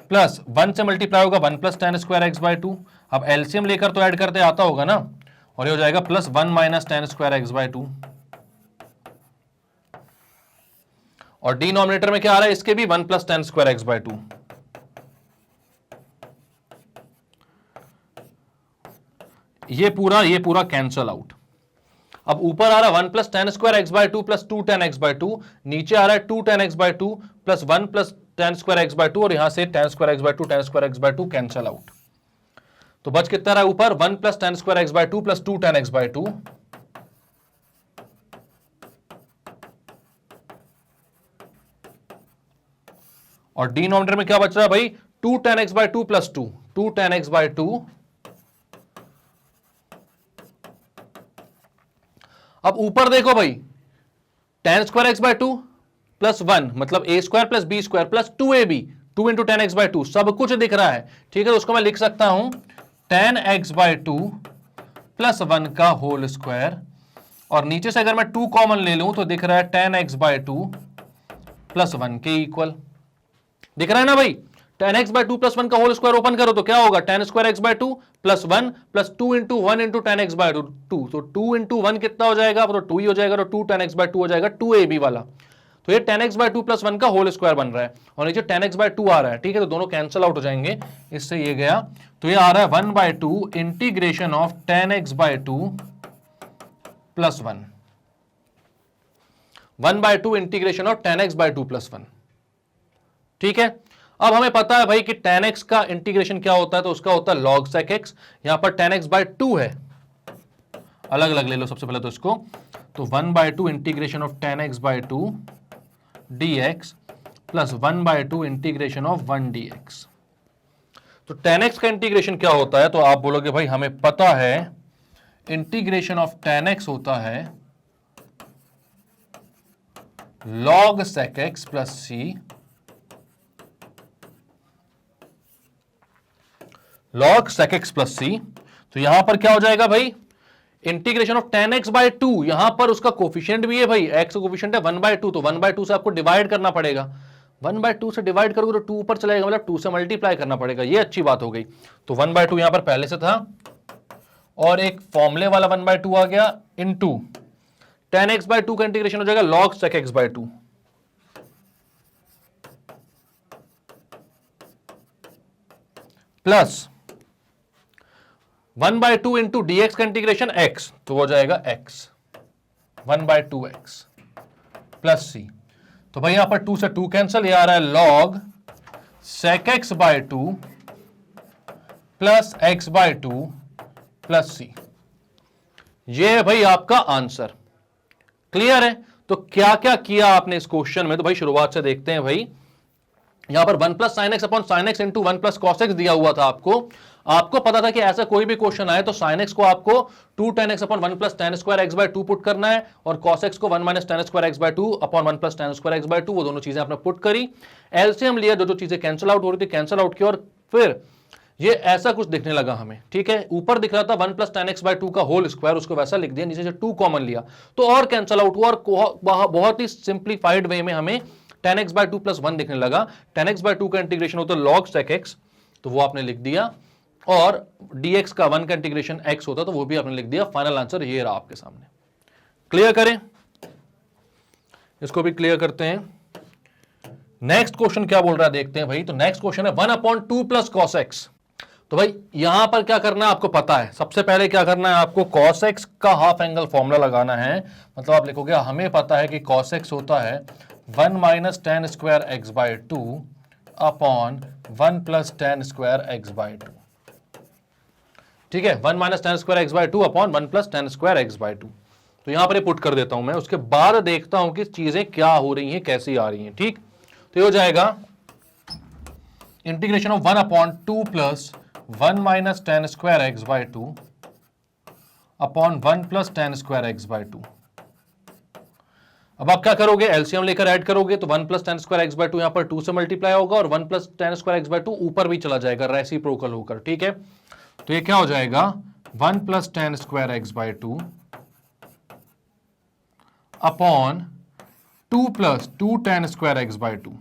प्लस 1 से मल्टीप्लाई होगा 1 plus tan square x by 2, अब एलसीएम लेकर तो ऐड करते आता होगा ना, और ये हो जाएगा plus 1 minus tan square x by 2, और डिनोमिनेटर में क्या आ रहा है इसके भी 1 plus tan square x by 2। ये पूरा कैंसल आउट। अब ऊपर आ रहा है 1 plus tan square x by 2 plus 2 tan x by 2, नीचे आ रहा है 2 tan x by 2 plus 1 plus tan square x by 2, और यहां से tan square x by 2 tan square x by 2 cancel out. तो बच कितना रहा ऊपर 1 plus tan square x by 2 plus 2 tan x by 2, और डिनोमिनेटर में क्या बच रहा है भाई 2 tan x by 2 plus 2 tan x by 2। अब ऊपर देखो भाई tan square x by 2 plus 1 मतलब a square plus b square plus 2ab, 2 into tan x by 2 सब कुछ दिख रहा है, ठीक है, तो उसको मैं लिख सकता हूं tan x बाय 2 प्लस 1 का होल स्क्वायर, और नीचे से अगर मैं 2 कॉमन ले लूं तो दिख रहा है tan x बाय 2 प्लस 1 के इक्वल, दिख रहा है ना भाई, tan x बाय 2 प्लस 1 का होल स्क्वायर ओपन करो तो क्या होगा tan square x by 2 plus 1 plus 2 into 1 into tan x by 2, तो 2 इंटू 1 कितना हो जाएगा, तो 2 ही हो जाएगा, तो 2 tan x बाय 2 हो जाएगा 2ab वाला, तो ये tan x बाय 2 प्लस 1 का होल स्क्वायर बन रहा है, और नीचे tan x बाय 2 आ रहा है, ठीक है, तो दोनों कैंसिल आउट हो जाएंगे, इससे ये गया, तो ये आ रहा है 1 by 2 integration of tan x by 2 plus 1, 1 by 2 integration of tan x by 2 plus 1, ठीक है। अब हमें पता है भाई कि tan x का इंटीग्रेशन क्या होता है, तो उसका होता है log sec x, यहां पर tan x बाय 2 है, अलग अलग ले लो सबसे पहले तो इसको, तो 1 by 2 integration of tan x by 2 dx plus 1 by 2 integration of 1 dx। तो tan x का इंटीग्रेशन क्या होता है, तो आप बोलोगे भाई हमें पता है इंटीग्रेशन ऑफ tan x होता है log sec x plus c, log sec x plus c, तो यहां पर क्या हो जाएगा भाई integration of tan x by 2, यहां पर उसका कोफिशिएंट भी है भाई, x का कोफिशिएंट है 1 बाय 2, तो 1 बाय 2 से आपको डिवाइड करना पड़ेगा, 1 बाय 2 से डिवाइड करोगे तो 2 ऊपर चला जाएगा, मतलब 2 से मल्टीप्लाई करना पड़ेगा, ये अच्छी बात हो गई, तो 1 बाय 2 यहां पर पहले से था, और एक फॉर्मूले वाला 1 बाय 2 आ गया इनटू tan x बाय 2 का इंटीग्रेशन हो जाएगा log sec x by 2 plus 1 by 2 into dx का इंटीग्रेशन x, तो हो जाएगा x 1 bye 2x plus c, तो भाई यहां पर 2 से 2 कैंसल, ये आ रहा है log sec x by 2 plus x by 2 plus c, ये है भाई आपका आंसर। क्लियर है, तो क्या क्या किया आपने इस क्वेश्चन में, तो भाई शुरुआत से देखते हैं भाई, यहां पर 1 plus sine x upon sine x into 1 plus cos x दिया हुआ था आपको पता था कि ऐसा कोई भी क्वेश्चन आए तो साइन एक्स को आपको 2 tan x upon 1 plus tan square x by 2 put करना है, और कॉस एक्स को 1 minus tan square x by 2 upon 1 plus tan square x by 2, वो दोनों चीजें आपने पुट करी, एलसीएम लिया, जो चीजें कैंसिल आउट हो रही थी कैंसिल आउट की, और फिर ये ऐसा कुछ दिखने लगा हमें, ठीक है, ऊपर दिख रहा था 1 प्लस tan x बाय 2 का होल स्क्वायर, उसको वैसा लिख दिया, नीचे से 2 कॉमन लिया तो और कैंसिल आउट हुआ, और बहुत ही सिंप्लीफाइड वे में हमें tan x बाय 2 प्लस 1 दिखने लगा। tan x बाय 2 का इंटीग्रेशन होता है log sec x, तो वो आपने लिख दिया, और dx का 1 का इंटीग्रेशन x होता तो वो भी आपने लिख दिया, फाइनल आंसर ये रहा आपके सामने। क्लियर करें, इसको भी क्लियर करते हैं। नेक्स्ट क्वेश्चन क्या बोल रहा है देखते हैं भाई, तो नेक्स्ट क्वेश्चन है 1 अपॉन 2 प्लस कॉस एक्स। तो भाई यहां पर क्या करना है आपको पता है, सबसे पहले क्या करना है आपको cos x का हाफ एंगल फॉर्मूला लगाना है, मतलब आप लिखोगे हमें पता है कि cos x होता है 1 minus tan square x by 2 upon 1 plus tan square x by 2, ठीक है, 1 minus tan square x by 2 upon 1 plus tan square x by 2, तो यहां पर ये पुट कर देता हूं मैं, उसके बाद देखता हूं कि चीजें क्या हो रही हैं कैसी आ रही हैं, ठीक, तो ये हो जाएगा integration of 1 upon 2 plus 1 minus tan square x by 2 upon 1 plus tan square x by 2, अब आप क्या करोगे, एलसीएम लेकर ऐड करोगे तो 1 plus tan square x by two यहां पर 2 से मल्टीप्लाई होगा और 1 plus tan square x by to ऊपर भी चला जाएगा रेसिप्रोकल होकर, ठीक है। तो ये क्या हो जाएगा 1 plus tan square x by two upon 2 plus 2 tan square x by two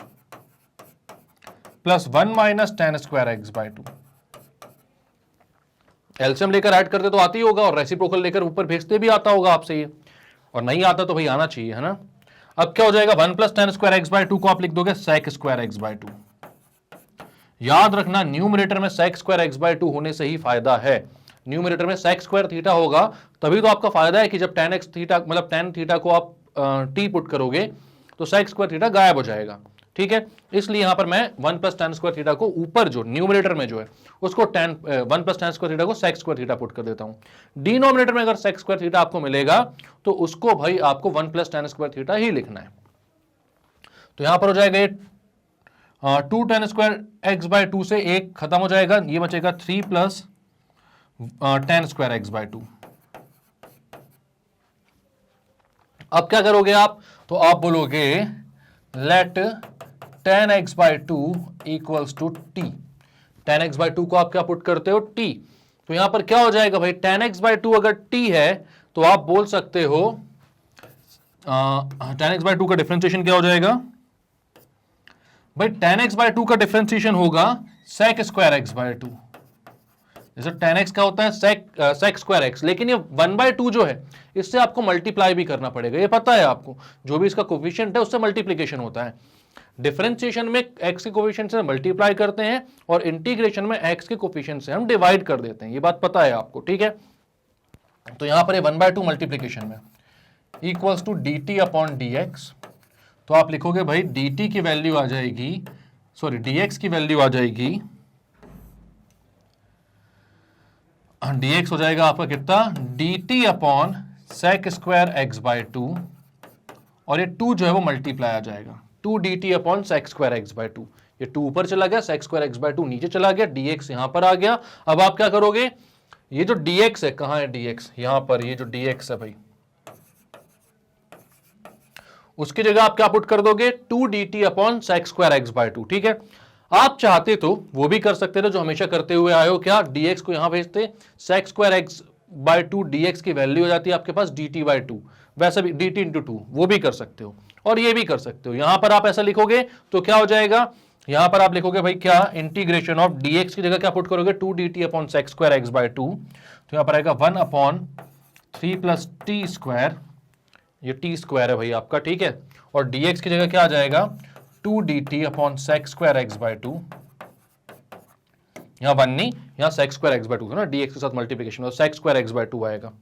plus 1 minus tan square x by to. LCM लेकर ऐड करते तो आती होगा और रेसिप्रोकल लेकर ऊपर भेजते भी आता होगा आपसे ये, और नहीं आता तो भाई आना चाहिए, है ना। अब क्या हो जाएगा 1 plus tan square x by two को आप लिख दोगे sec square x by two. याद रखना न्यूमरेटर में sec square x by two होने से ही फायदा है। न्यूमरेटर में सेक स्क्वायर थीटा होगा तभी तो आपका फायदा है कि जब टेन एक्स थीटा मतलब टेन थीटा को आप टी पुट करोगे तो सेक स्क्वायर थीटा गायब हो जाएगा, ठीक है। इसलिए यहां पर मैं 1 प्लस टेन स्क्वायर थीटा को ऊपर जो न्यूमरेटर में जो है उसको 1 प्लस टेन स्क्वायर थीटा को सेक स्क्वायर थीटा पुट कर देता हूं। डिनोमिनेटर में अगर सेक स्क्वायर थीटा आपको मिलेगा तो उसको भाई आपको 1 प्लस टेन स्क्वायर थीटा ही लिखना है। तो यहां पर हो जाएगा ये 2 tan square x by two से एक खत्म हो जाएगा, ये बचेगा 3 plus tan square x by two. अब क्या करोगे आप, तो आप बोलोगे let tan x by two equals to t. Tan x by two को आप क्या पुट करते हो टी, तो यहां पर क्या हो जाएगा भाई टेन एक्स बाय टू अगर टी है तो आप बोल सकते हो टेन एक्स बाय टू का डिफरेंशिएशन क्या हो जाएगा भाई, टेन एक्स बाय टू का डिफरेंशिएशन होगा sec square x by two. जैसे टेन एक्स का होता है सेक स्क्वायर एक्स, लेकिन ये 1 बाय टू जो है इससे आपको मल्टीप्लाई भी करना पड़ेगा, ये पता है आपको, जो भी इसका कोफिशिएंट है उससे मल्टीप्लीकेशन होता है। डिफरेंशिएशन में एक्स के कोफिशिएंट से मल्टीप्लाई करते हैं और इंटीग्रेशन में एक्स के कोफिशिएंट से हम डिवाइड कर देते हैं, ये बात पता है आपको, ठीक है। तो यहां पर ये 1 बाय टू मल्टीप्लीकेशन में equals to d t upon d x. तो आप लिखोगे भाई डी टी की वैल्यू आ जाएगी, सॉरी डी एक्स की वैल्यू आ जाएगी, dx हो जाएगा आपका कितना dt upon sec square x by two, और ये 2 जो है वो मल्टीप्लाई आ जाएगा 2 dt upon sec square x by two. ये 2 ऊपर चला गया, sec square x by two नीचे चला गया, dx यहां पर आ गया। अब आप क्या करोगे, ये जो dx है कहां है dx, यहां पर ये जो dx है भाई उसकी जगह आप क्या पुट कर दोगे 2 dt upon sec square x by two, ठीक है। आप चाहते तो वो भी कर सकते थे जो हमेशा करते हुए आए हो, क्या dx को यहां भेजते, sec square x by two dx की वैल्यू हो जाती है आपके पास dt बाय टू, वैसे भी dt इंटू टू, वो भी कर सकते हो और ये भी कर सकते हो। यहां पर आप ऐसा लिखोगे तो क्या हो जाएगा, यहां पर आप लिखोगे भाई क्या इंटीग्रेशन ऑफ dx की जगह क्या पुट करोगे 2 dt upon sec square x by two, तो यहां पर आएगा 1 अपॉन 3 प्लस टी स्क्वायर, ये टी स्क्वायर है भाई आपका, ठीक है। और dx की जगह क्या आ जाएगा 2 dt upon sec square x by two, यहां 1 नहीं, यहां sec square x by two था ना, dx के साथ मल्टीप्लिकेशन और sec square x by two आएगा।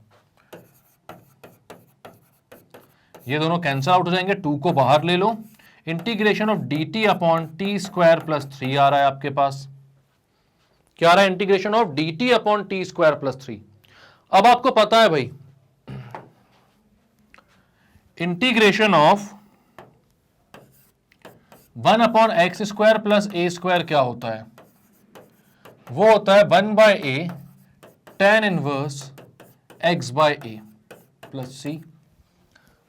ये दोनों कैंसिल आउट हो जाएंगे, 2 को बाहर ले लो, integration of dt upon T square plus 3 आ रहा है आपके पास, क्या आ रहा है integration of dt upon T square plus 3। अब आपको पता है भाई integration of 1 upon x square plus A square क्या होता है, वो होता है 1 by A tan inverse x by A plus C.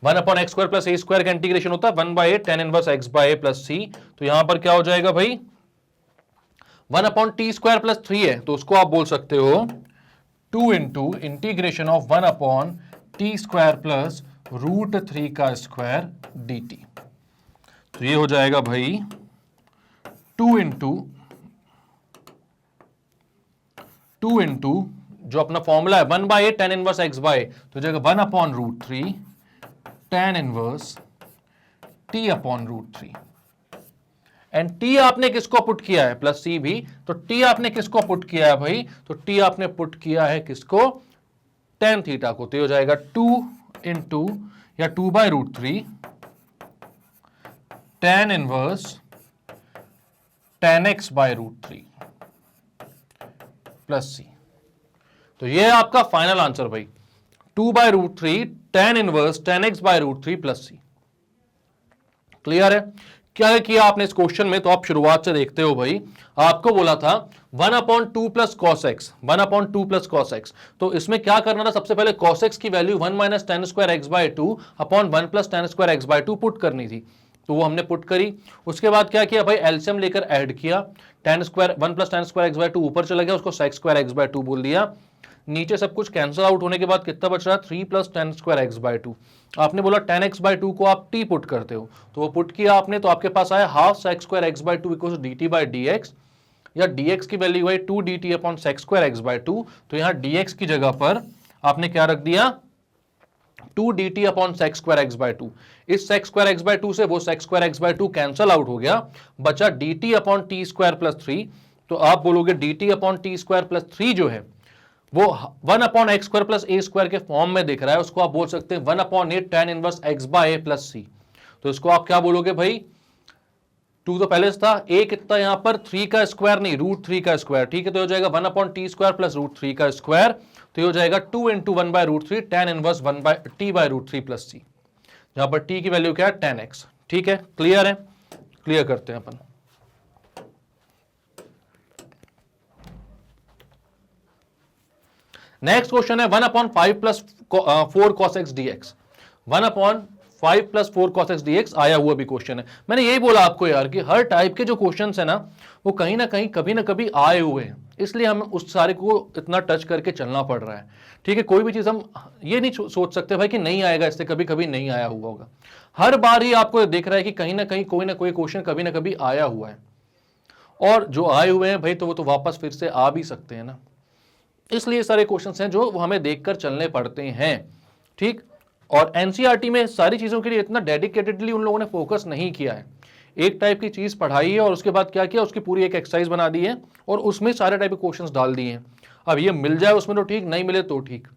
1 upon x square plus A square का इंटीग्रेशन होता है 1 by A tan inverse x by A plus C. तो यहां पर क्या हो जाएगा भाई 1 अपॉन टी स्क्वायर प्लस 3 है तो उसको आप बोल सकते हो 2 into integration of 1 upon T square plus root 3 का स्क्वायर डी टी। तो ये हो जाएगा भाई 2 इंटू जो अपना फॉर्मूला है 1 by A tan inverse x by, तो जगह 1 upon root 3 tan inverse t upon root 3, and t आपने किसको पुट किया है प्लस सी भी, तो टी आपने किसको पुट किया है भाई, तो टी आपने पुट किया है किसको टेन थीटा को, तो ये हो जाएगा 2 इंटू या 2 by root 3 tan inverse tan x by root 3 plus C. तो ये है आपका फाइनल आंसर भाई 2 by root 3 tan inverse tan x by root 3 plus C. Clear है, क्या किया आपने इस क्वेश्चन में, तो आप शुरुआत से देखते हो भाई, आपको बोला था 1/2 plus cos x, 1/2 plus cos x. तो इसमें क्या करना था, सबसे पहले कॉस एक्स की value 1 minus tan square x by two upon 1 plus tan square x by to put करनी थी, तो वो हमने पुट करी। उसके बाद क्या किया भाई, एलसीएम लेकर ऐड किया, ten square 1 plus tan square x by to ऊपर चला गया, उसको sex square x by to बोल दिया। नीचे सब कुछ कैंसिल आउट होने के बाद कितना बच रहा है, 3 plus tan square x by to. आपने बोला टेन एक्स बाय टू को आप टी पुट करते हो, तो वो पुट किया आपने, तो आपके पास आया half sex square x by two equal D t by D x, या dx की वैल्यू है 2 dt upon sec square x by two. तो यहां dx की जगह पर आपने क्या रख दिया, 2 dt upon sec square x by two. इस sec square x by two से वो sec square x by two cancel out हो गया, बचा dt upon T square plus three. तो आप बोलोगे dt upon T square plus three जो है वो 1 अपॉन एक्स स्क्वायर प्लस ए स्क्वायर के फॉर्म में दिख रहा है, उसको आप बोल सकते हैं 1 upon A tan inverse x by A plus C. तो इसको आप क्या बोलोगे भाई, 2 तो पहले से था, ए कितना यहां पर 3 का स्क्वायर नहीं √3 का स्क्वायर, ठीक है, तो हो जाएगा 1 अपॉन टी स्क्वायर प्लस √3 का स्क्वायर, तो हो जाएगा 2 into 1 by √3 tan inverse 1 by T by √3 plus C, जहां पर टी की वैल्यू क्या है, tan x। ठीक है, क्लियर है, क्लियर करते हैं अपन। नेक्स्ट क्वेश्चन है 1 upon 5 plus 4 cos x D x, 1 upon 5 plus 4 cos x D x आया हुआ भी क्वेश्चन है। मैंने यही बोला आपको यार कि हर टाइप के जो क्वेश्चन है ना वो कहीं ना कहीं कभी ना कभी आए हुए हैं, इसलिए हमें उस सारे को इतना टच करके चलना पड़ रहा है। ठीक है, कोई भी चीज हम ये नहीं सोच सकते भाई कि नहीं आएगा, इससे कभी कभी नहीं आया हुआ होगा। हर बार ही आपको दिख रहा है कि कहीं ना कहीं कोई ना कोई क्वेश्चन कभी ना कभी आया हुआ है, और जो आए हुए हैं भाई तो वो तो वापस फिर से आ भी सकते हैं ना, इसलिए सारे क्वेश्चंस हैं जो हमें देखकर चलने पड़ते हैं। ठीक, और एनसीईआरटी में सारी चीजों के लिए इतना डेडिकेटेडली उन लोगों ने फोकस नहीं किया है। एक टाइप की चीज पढ़ाई है और उसके बाद क्या किया, उसकी पूरी एक एक्सरसाइज बना दी है और उसमें सारे टाइप के क्वेश्चंस डाल दिए हैं। अब ये मिल जाए उसमें तो ठीक, नहीं मिले तो ठीक,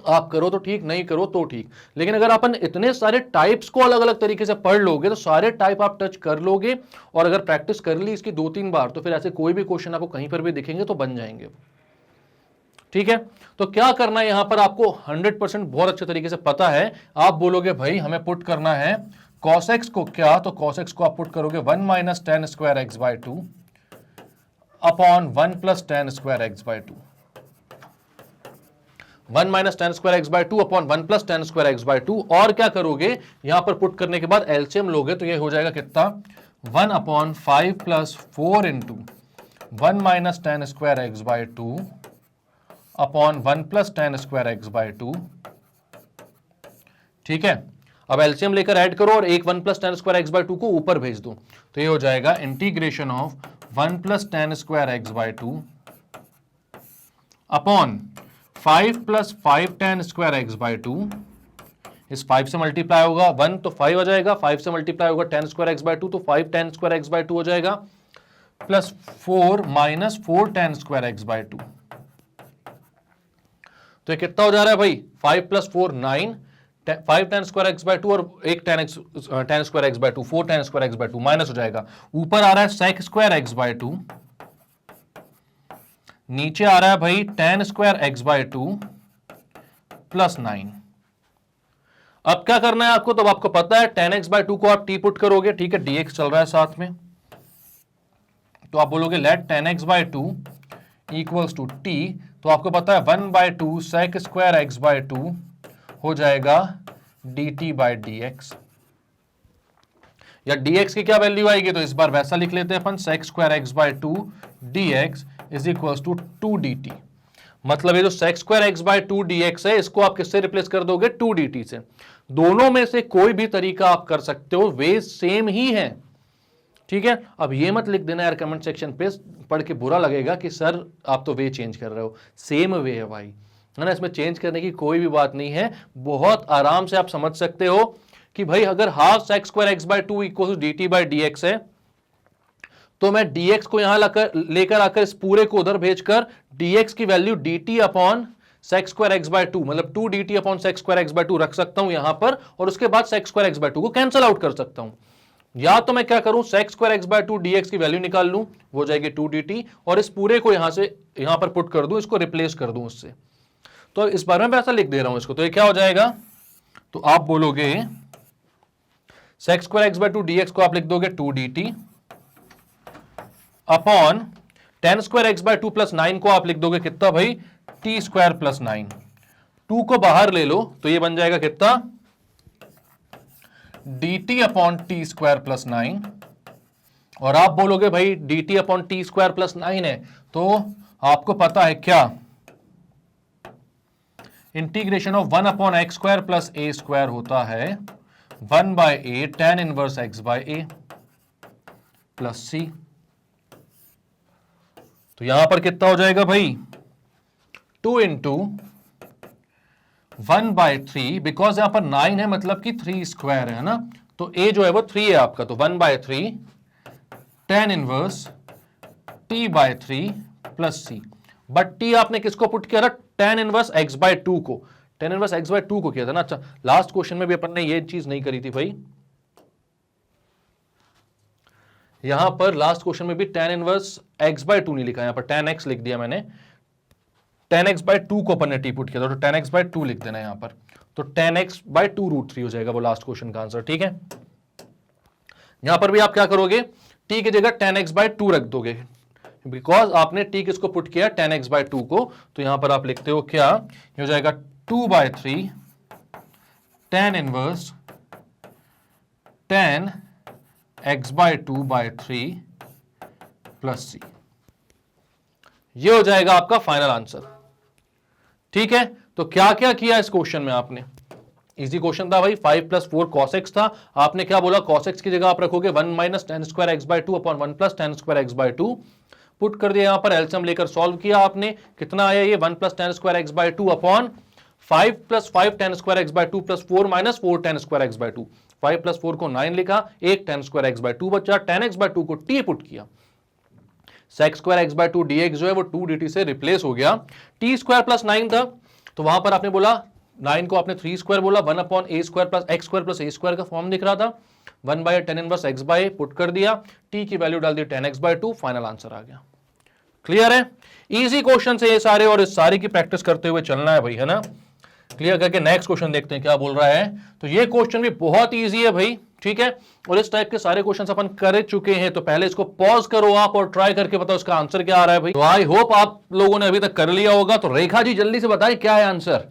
आप करो तो ठीक, नहीं करो तो ठीक, लेकिन अगर अपन इतने सारे टाइप्स को अलग अलग तरीके से पढ़ लोगे तो सारे टाइप आप टच कर लोगे, और अगर प्रैक्टिस कर ली इसकी 2-3 बार तो फिर ऐसे कोई भी क्वेश्चन आपको कहीं पर भी दिखेंगे तो बन जाएंगे। ठीक है, तो क्या करना है यहां पर आपको 100% बहुत अच्छे तरीके से पता है। आप बोलोगे भाई हमें पुट करना है cos x को, क्या, तो cos x को आप पुट करोगे 1 minus tan square x by two upon 1 plus tan square x by to, 1 minus tan square x by two upon 1 plus tan square x by two. और क्या करोगे, यहां पर पुट करने के बाद एलसीएम लोगे तो ये हो जाएगा कितना, 1 upon 5 plus 4 into 1 minus tan square x by two upon 1 plus tan square x by two. ठीक है, अब एलसीएम लेकर ऐड करो और एक 1 plus tan square x by two को ऊपर भेज दो, तो ये हो जाएगा integration of 1 plus tan square x by two upon 5 plus 5 tan square x by two. इस 5 से मल्टीप्लाई होगा 1 तो 5 हो जाएगा, 5 से मल्टीप्लाई होगा tan square x by two तो 5 tan square x by two हो जाएगा, plus 4 minus 4 tan square x by two. तो ये कितना हो जा रहा है भाई, 5 plus 4 9, 5 tan square x by two और एक tan square x by two, 4 tan square x by two minus हो जाएगा, ऊपर आ रहा है sec square x by two, नीचे आ रहा है भाई ten square x by two plus 9। अब क्या करना है आपको, तो आपको पता है टेन एक्स बाय टू को आप टी पुट करोगे, ठीक है, dx चल रहा है साथ में, तो आप बोलोगे let tan x by two equals to t, तो आपको पता है 1 by two sec square x by two हो जाएगा dt बाय dx, या dx की क्या वैल्यू आएगी, तो इस बार वैसा लिख लेते हैं अपन, sec square x by two dx is equals to 2 dt। मतलब ये जो sec square x by two dx है इसको आप किससे रिप्लेस कर दोगे, 2 dt से। दोनों में से कोई भी तरीका आप कर सकते हो, वे सेम ही है। ठीक है, अब ये मत लिख देना यार कमेंट सेक्शन पे, पढ़ के बुरा लगेगा कि सर आप तो वे चेंज कर रहे हो, सेम वे है भाई, है ना, इसमें चेंज करने की कोई भी बात नहीं है। बहुत आराम से आप समझ सकते हो कि भाई अगर half sec square x by two equal to d t by D x है, तो मैं dx को यहां लेकर आकर इस पूरे को उधर भेजकर dx की value dt upon sec square x by two, मतलब 2 dt upon sec square x by two रख सकता हूं यहां पर, और उसके बाद sec square x by two को कैंसिल आउट कर सकता हूं। या तो मैं क्या करूं, sec square x by two dx की वैल्यू निकाल लूं, वो जाएगी 2 dt, और इस पूरे को यहां पर पुट कर दूं, इसको रिप्लेस कर दूं उससे। तो इस बार में ऐसा लिख दे रहा हूं इसको, तो ये क्या हो जाएगा, तो आप बोलोगे sex square x by two dx को आप लिख दोगे 2dt upon ten square x by two plus 9 को आप लिख दोगे कितना भाई, टी स्क्वायर प्लस 9। 2 को बाहर ले लो तो ये बन जाएगा कितना, dt upon T square plus 9। और आप बोलोगे भाई dt upon T square plus 9 है, तो आपको पता है क्या, integration of 1 upon x square plus A square होता है 1 by A tan inverse x by A plus C. तो यहां पर कितना हो जाएगा भाई, 2 इंटू 1 बाय 3, बिकॉज यहां पर 9 है मतलब कि 3 स्क्वायर है ना, तो ए जो है वो 3 है आपका, तो 1 by 3 tan inverse t by 3 plus c. But t आपने किसको पुट किया था, टेन इनवर्स एक्स बाय 2 को, टेन इनवर्स एक्स बाय 2 को किया था ना। अच्छा, लास्ट क्वेश्चन में भी अपन ने ये चीज नहीं करी थी भाई, यहां पर लास्ट क्वेश्चन में भी टेन इनवर्स एक्स बाय 2 नहीं लिखा, यहां पर टेन एक्स लिख दिया मैंने, टेन एक्स बाय 2 को अपन ने टी पुट किया था, तो टेन एक्स बाय 2 लिख देना यहां पर, तो टेन एक्स बाय 2 रूट 3 हो जाएगा वो लास्ट क्वेश्चन का आंसर। ठीक है, यहां पर भी आप क्या करोगे, टी की जगह टेन एक्स बाय 2 रख दोगे, बिकॉज आपने टी किसको पुट किया, टेन एक्स बाय 2 को, तो यहां पर आप लिखते हो क्या, ये हो जाएगा 2 by 3 tan inverse tan x by 2 by 3 plus C. ये हो जाएगा आपका फाइनल आंसर। ठीक है, तो क्या क्या किया इस क्वेश्चन में आपने, इजी क्वेश्चन था भाई, 5 प्लस 4 cos x था, आपने क्या बोला, cos x की जगह आप रखोगे 1 minus tan square x by 2 upon 1 plus tan square x by 2, put कर दिया, यहां पर एलसीएम लेकर सॉल्व किया आपने, कितना आया ये 1 plus tan square x by 2 upon 5 plus 5 tan square x by 2 plus 4 minus 4 tan square x by 2, 5 plus 4 को 9 लिखा, एक टेन स्क्वायर एक्स बाय 2 बचा, टेन एक्स बाय 2 को टी पुट किया, sec square x by 2 dx जो है वो 2 dt से रिप्लेस हो गया, टी स्क्वायर प्लस 9 था, तो वहां पर आपने बोला 9 को आपने 3 स्क्वायर बोला, 1 upon A square plus x square plus A square का फॉर्म दिख रहा था, 1 by tan inverse x by put कर दिया, टी की वैल्यू डाल दी 10 एक्स बाय 2, फाइनल आंसर आ गया। क्लियर है, इजी क्वेश्चन है ये सारे, और इस सारी की प्रैक्टिस करते हुए चलना है भाई, है ना। क्लियर करके नेक्स्ट क्वेश्चन देखते हैं क्या बोल रहा है। तो ये क्वेश्चन भी बहुत इजी है भाई, ठीक है, और इस टाइप के सारे क्वेश्चन अपन कर चुके हैं, तो पहले इसको पॉज करो आप और ट्राई करके बताओ इसका आंसर क्या आ रहा है भाई। तो आई होप आप लोगों ने अभी तक कर लिया होगा। तो रेखा जी जल्दी से बताएं क्या है आंसर,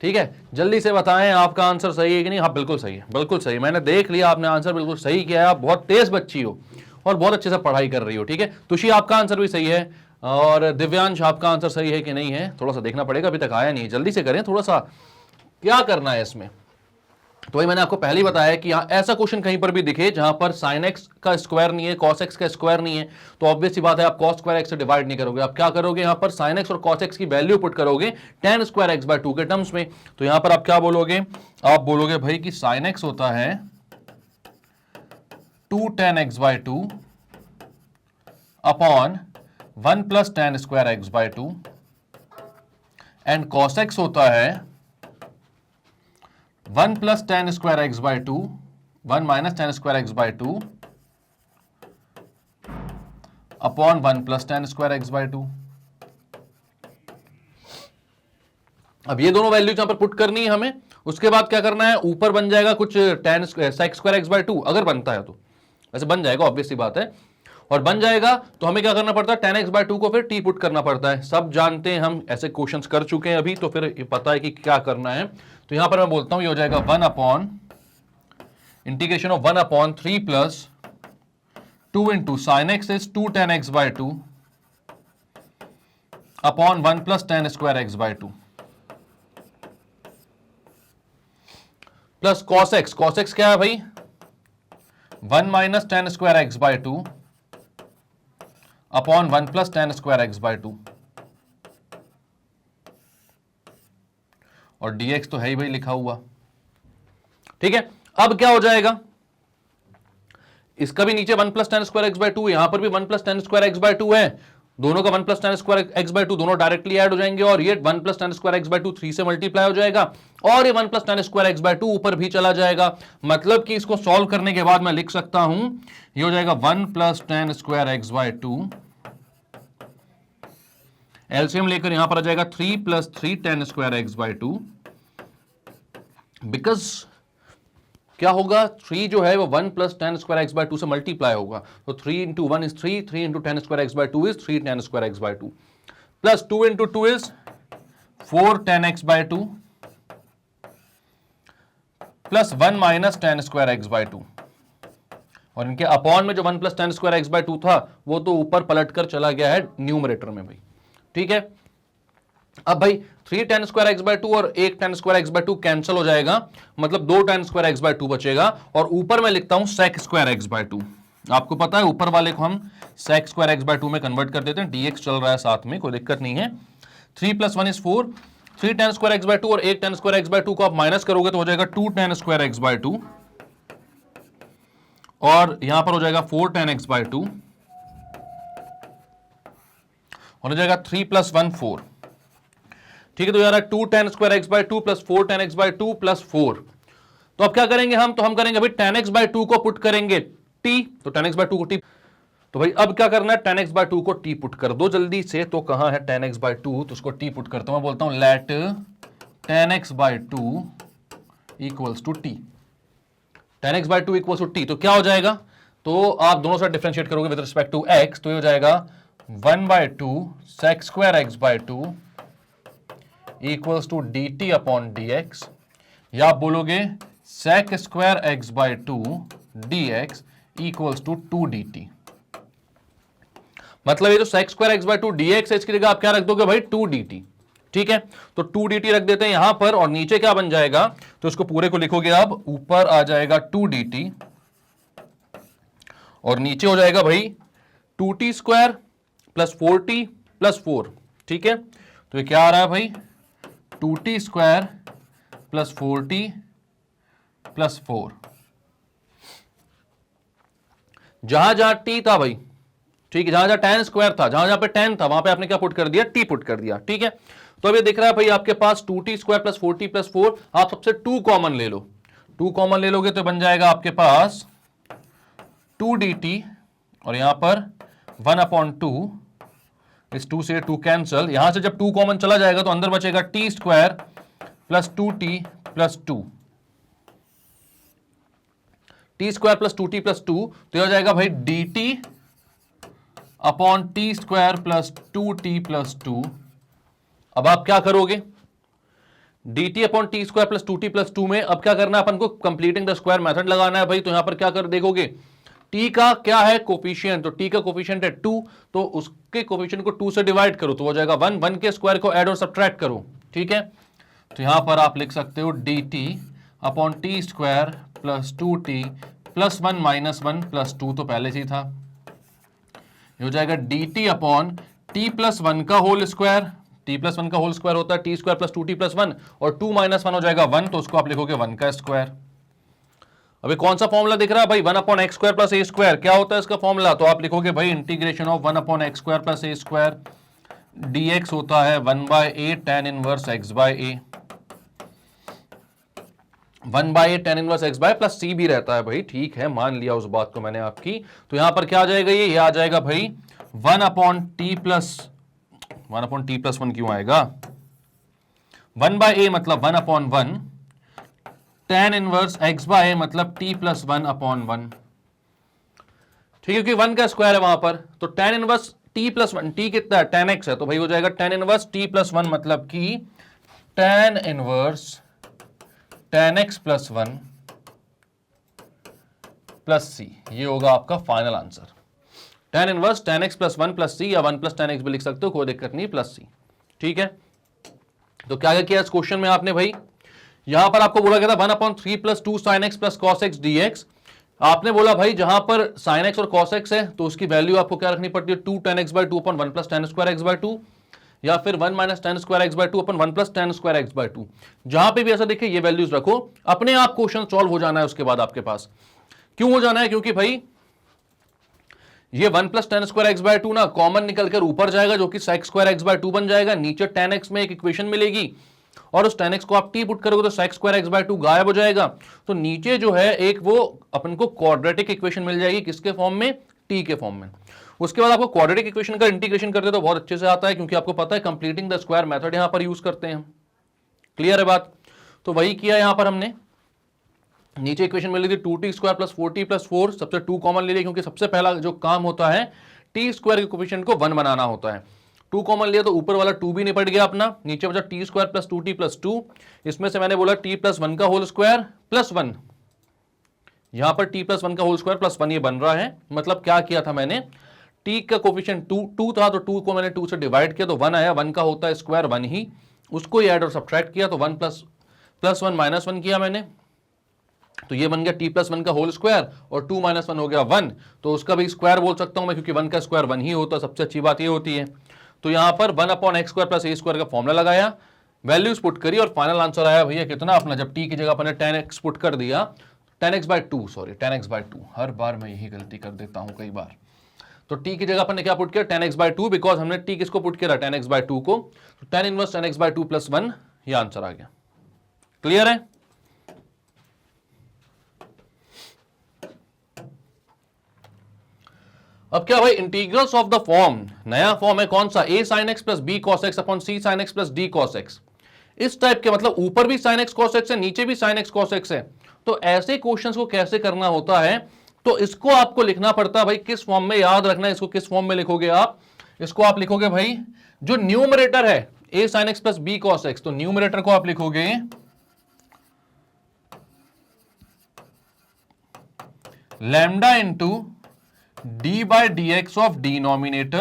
ठीक है, जल्दी से बताएं आपका आंसर सही है कि नहीं। हाँ बिल्कुल सही है, बिल्कुल सही, मैंने देख लिया, आपने आंसर बिल्कुल सही किया है, आप बहुत तेज बच्ची हो और बहुत अच्छे से पढ़ाई कर रही हो। ठीक है, तुषी आपका आंसर भी सही है, और दिव्यांश आपका आंसर सही है कि नहीं है, थोड़ा सा देखना पड़ेगा, अभी तक आया नहीं है, जल्दी से करें, थोड़ा सा क्या करना है इसमें। तो वही मैंने आपको पहले ही बताया कि ऐसा क्वेश्चन कहीं पर भी दिखे जहां पर sin x का स्क्वायर नहीं है, cos x का स्क्वायर नहीं है, तो ऑब्वियस सी बात है आप cos स्क्वायर x से डिवाइड नहीं करोगे, आप क्या करोगे, यहां पर sin x और cos x की वैल्यू पुट करोगे tan स्क्वायर x बाय 2 के टर्म्स में। तो यहां पर आप क्या बोलोगे, आप बोलोगे भाई कि sin x होता है 2 tan x by 2 upon 1 plus tan square x by 2, and cos x होता है 1 plus tan square x by 2, 1 minus tan square x by 2 upon 1 plus tan square x by 2। अब ये दोनों वैल्यू यहां पर put करनी है हमें, उसके बाद क्या करना है, ऊपर बन जाएगा कुछ टेन सेक्स स्क्वायर एक्स बाय 2, अगर बनता है तो वैसे बन जाएगा, ऑब्वियस सी बात है, और बन जाएगा तो हमें क्या करना पड़ता है, टेन एक्स बाय 2 को फिर टी पुट करना पड़ता है, सब जानते हैं हम, ऐसे क्वेश्चंस कर चुके हैं अभी, तो फिर पता है कि क्या करना है। तो यहां पर मैं बोलता हूं ये हो जाएगा 1 upon integration of 1 upon 3 plus 2 into sine x is 2 tan x by 2 upon 1 plus tan square x by 2 plus cos x, cos x क्या है भाई, 1 minus tan square x by 2 upon 1 plus tan square x by 2, और dx तो है ही भाई लिखा हुआ। ठीक है, अब क्या हो जाएगा, इसका भी नीचे 1 plus tan square x by 2, यहां पर भी 1 plus tan square x by 2 है, दोनों का 1 plus tan square x by 2 दोनों डायरेक्टली ऐड हो जाएंगे, और ये 1 plus tan square x by 2 3 से मल्टीप्लाई हो जाएगा, और ये 1 plus tan square x by 2 ऊपर भी चला जाएगा। मतलब कि इसको सॉल्व करने के बाद मैं लिख सकता हूं, ये हो जाएगा 1 plus tan square x by 2, LCM लेकर यहां पर आ जाएगा 3 plus 3 tan square x by 2, because क्या होगा, 3 जो है वो 1 plus tan square x by 2 से मल्टीप्लाई होगा, तो 3 into 1 is 3, 3 into tan square x by 2 is 3 tan square x by 2, plus 2 into 2 is 4 tan x by 2, plus 1 minus tan square x by 2, और इनके अपॉन में जो 1 plus tan square x by 2 था वो तो ऊपर पलट कर चला गया है न्यूमरेटर में भाई, ठीक है। अब भाई 3 टेन स्क्वायर एक्स बाय 2 और 1 tan square x by 2 cancel हो जाएगा, मतलब 2 टेन स्क्वायर एक्स बाय 2 बचेगा, और ऊपर मैं लिखता हूं सेक स्क्वायर एक्स बाय 2। आपको पता है ऊपर वाले को हम सेक स्क्वायर एक्स बाय 2 में कन्वर्ट कर देते हैं, dx चल रहा है साथ में, कोई दिक्कत नहीं है। 3 plus 1 is 4, 3 tan square x by 2 और 1 टेन स्क्वायर एक्स बाय 2 को आप माइनस करोगे तो हो जाएगा 2 टेन स्क्वायर एक्स बाय 2, और यहां पर हो जाएगा 4 टेन एक्स बाय 2, और हो जाएगा 3 प्लस 1 4, ठीक है। तो यार 2 tan square x by 2 plus 4 tan x by 2 plus 4, तो अब क्या करेंगे हम, तो हम करेंगे भाई टेन एक्स बाय 2 को पुट करेंगे t, तो टेन एक्स बाय 2 को t, तो भाई अब क्या करना है, टेन एक्स बाय 2 को t पुट कर दो जल्दी से। तो कहां है टेन एक्स बाय 2, तो उसको t पुट करता हूं, मैं बोलता हूं let tan x by 2 equals to t, tan x by 2 equals to t, तो क्या हो जाएगा, तो आप दोनों साइड डिफरेंशिएट करोगे विद रिस्पेक्ट टू x, तो ये हो जाएगा 1/2 sec square x by 2 equals to dt upon dx, या आप बोलोगे sec square x by 2 dx equals to 2 dt, मतलब ये जो sec square x by 2 dx है इसकी जगह आप क्या रख दोगे भाई 2 dt, ठीक है। तो 2 dt रख देते हैं यहां पर, और नीचे क्या बन जाएगा, तो इसको पूरे को लिखोगे आप, ऊपर आ जाएगा 2 dt और नीचे हो जाएगा भाई 2t square plus 4t plus 4, ठीक है। तो ये क्या आ रहा है भाई 2t square plus 4t plus 4, जहां जहां t था भाई, ठीक है, जहां जहां tan स्क्वायर था, जहां जहां पे tan था वहां पे आपने क्या पुट कर दिया, t पुट कर दिया, ठीक है। तो अब ये दिख रहा है भाई आपके पास 2t square plus 4t plus 4, आप सबसे 2 कॉमन ले लो, 2 कॉमन ले लोगे तो बन जाएगा आपके पास 2 dt, और यहां पर 1/2, इस 2 से 2 कैंसल, यहां से जब 2 कॉमन चला जाएगा तो अंदर बचेगा t square plus 2t plus 2, T square plus 2t plus 2, तो हो जाएगा भाई dt upon T square plus 2t plus 2। अब आप क्या करोगे, dt upon T square plus 2t plus 2 में अब क्या करना है अपन को, कंप्लीटिंग द स्क्वायर मेथड लगाना है भाई। तो यहां पर क्या कर देखोगे, t का क्या है कोफिशिएंट, तो t का कोफिशिएंट है 2, तो उसके कोफिशिएंट को 2 से डिवाइड करो तो हो जाएगा 1, 1 के स्क्वायर को ऐड और सब्ट्रैक्ट करो, ठीक है। तो यहां पर आप लिख सकते हो dt upon T square plus 2t plus 1 minus 1 plus 2, तो पहले से ही था, ये हो जाएगा dt अपॉन t प्लस 1 का होल स्क्वायर, t प्लस 1 का होल स्क्वायर होता है t square plus 2t plus 1, और 2 माइनस 1 हो जाएगा 1, तो उसको आप लिखोगे 1 का स्क्वायर। अभी कौन सा फॉर्मूला दिख रहा है भाई, 1 अपॉन एक्स स्क्वायर प्लस ए स्क्वायर, क्या होता है इसका फॉर्मूला, तो आप लिखोगे भाई integration of 1 upon x square plus A square dx होता है 1/a tan inverse x by a, 1/a tan inverse x by plus c भी रहता है भाई, ठीक है, मान लिया उस बात को मैंने आपकी। तो यहां पर क्या आ जाएगा, ये आ जाएगा भाई 1 अपॉन t प्लस 1 क्यों आएगा, 1/a मतलब 1 upon 1, tan inverse x by a मतलब t प्लस 1 अपॉन 1, ठीक है, क्योंकि 1 का स्क्वायर है वहां पर, तो tan inverse t plus 1, t कितना है tan x है, तो भाई हो जाएगा tan इनवर्स t प्लस 1 मतलब कि tan inverse tan x plus 1 plus c, ये होगा आपका final answer. tan inverse tan x plus 1 plus c, या 1 प्लस tan x भी लिख सकते हो, कोई दिक्कत नहीं, प्लस c, ठीक है। तो क्या किया इस क्वेश्चन में आपने भाई, यहां पर आपको बोला गया था 1 upon 3 plus 2 sign x plus cos x dx, आपने बोला भाई जहां पर साइन एक्स और कॉस एक्स है तो उसकी वैल्यू आपको क्या रखनी पड़ती है, 2 tan x by 2 upon 1 plus tan square x by 2, या फिर 1 minus tan square x by 2 upon 1 plus tan square x by 2, जहां पे भी ऐसा देखिए ये वैल्यूज रखो, अपने आप क्वेश्चन सॉल्व हो जाना है उसके बाद आपके पास। क्यों हो जाना है, क्योंकि भाई ये 1 plus tan square x by 2 ना कॉमन निकल कर ऊपर जाएगा जो कि sec स्क्वायर x बाय 2 बन जाएगा, नीचे tan x में एक इक्वेशन मिलेगी और उस tan x को आप t पुट करोगे तो sec स्क्वायर x बाय 2 गायब हो जाएगा, तो नीचे जो है एक वो अपन को क्वाड्रेटिक इक्वेशन मिल जाएगी, किसके फॉर्म में, t के फॉर्म में। उसके बाद आपको क्वाड्रेटिक इक्वेशन का इंटीग्रेशन करते तो बहुत अच्छे से आता है, क्योंकि आपको पता है कंप्लीटिंग द स्क्वायर मेथड यहां पर यूज करते हैं हम, क्लियर है बात। तो वही किया यहां पर हमने, नीचे इक्वेशन मिल रही थी 2t² प्लस 4t प्लस 4, सबसे 2 कॉमन ले लिया क्योंकि सबसे पहला जो काम होता है t² के कोफिशिएंट को 1 बनाना होता है। 2 कॉमन लिया तो ऊपर वाला 2 भी निपट गया अपना, नीचे बचा t² प्लस 2t प्लस 2, इसमें से मैंने बोला t प्लस 1 का होल स्क्वायर प्लस 1, यहां पर t प्लस 1 का होल स्क्वायर प्लस 1 ये बन रहा है। मतलब क्या किया था मैंने, t का कोफिशिएंट 2 था तो 2 को मैंने 2 से डिवाइड किया तो 1 आया, 1 का होता है स्क्वायर 1 ही, उसको ही ऐड और सब्ट्रैक्ट किया तो 1 प्लस 1 माइनस 1 किया मैंने, तो ये बन गया t प्लस 1 का होल स्क्वायर और 2 माइनस 1 हो गया 1, तो उसका भी स्क्वायर बोल सकता हूं मैं क्योंकि 1 का स्क्वायर 1 ही होता है, सबसे अच्छी बात ये होती है। तो यहां पर 1/x² प्लस a² का फॉर्मूला लगाया, वैल्यूज पुट करी और फाइनल आंसर आया भैया कितना अपना, जब t की जगह अपने 10x पुट कर दिया, 10x/2 हर बार मैं यही गलती कर देता हूं कई बार। तो t की जगह अपन ने क्या पुट किया 10x/2, बिकॉज हमने t किसको पुट किया 10x/2 को, तो tan इनवर्स 10x/2 प्लस 1 ये आंसर आ गया। क्लियर है? अब क्या भाई, इंटीग्रल्स ऑफ द फॉर्म, नया फॉर्म है कौन सा, a sin x plus b cos x upon c sin x plus d cos x, इस टाइप के, मतलब ऊपर भी sin x cos x है, नीचे भी sin x cos x है। तो ऐसे क्वेश्चंस को कैसे करना होता है, तो इसको आपको लिखना पड़ता है भाई किस फॉर्म में, याद रखना है इसको किस फॉर्म में लिखोगे आप, इसको आप लिखोगे भाई जो न्यूमरेटर है a sin x plus b cos x, तो न्यूमरेटर को आप लिखोगे lambda into d by dx of denominator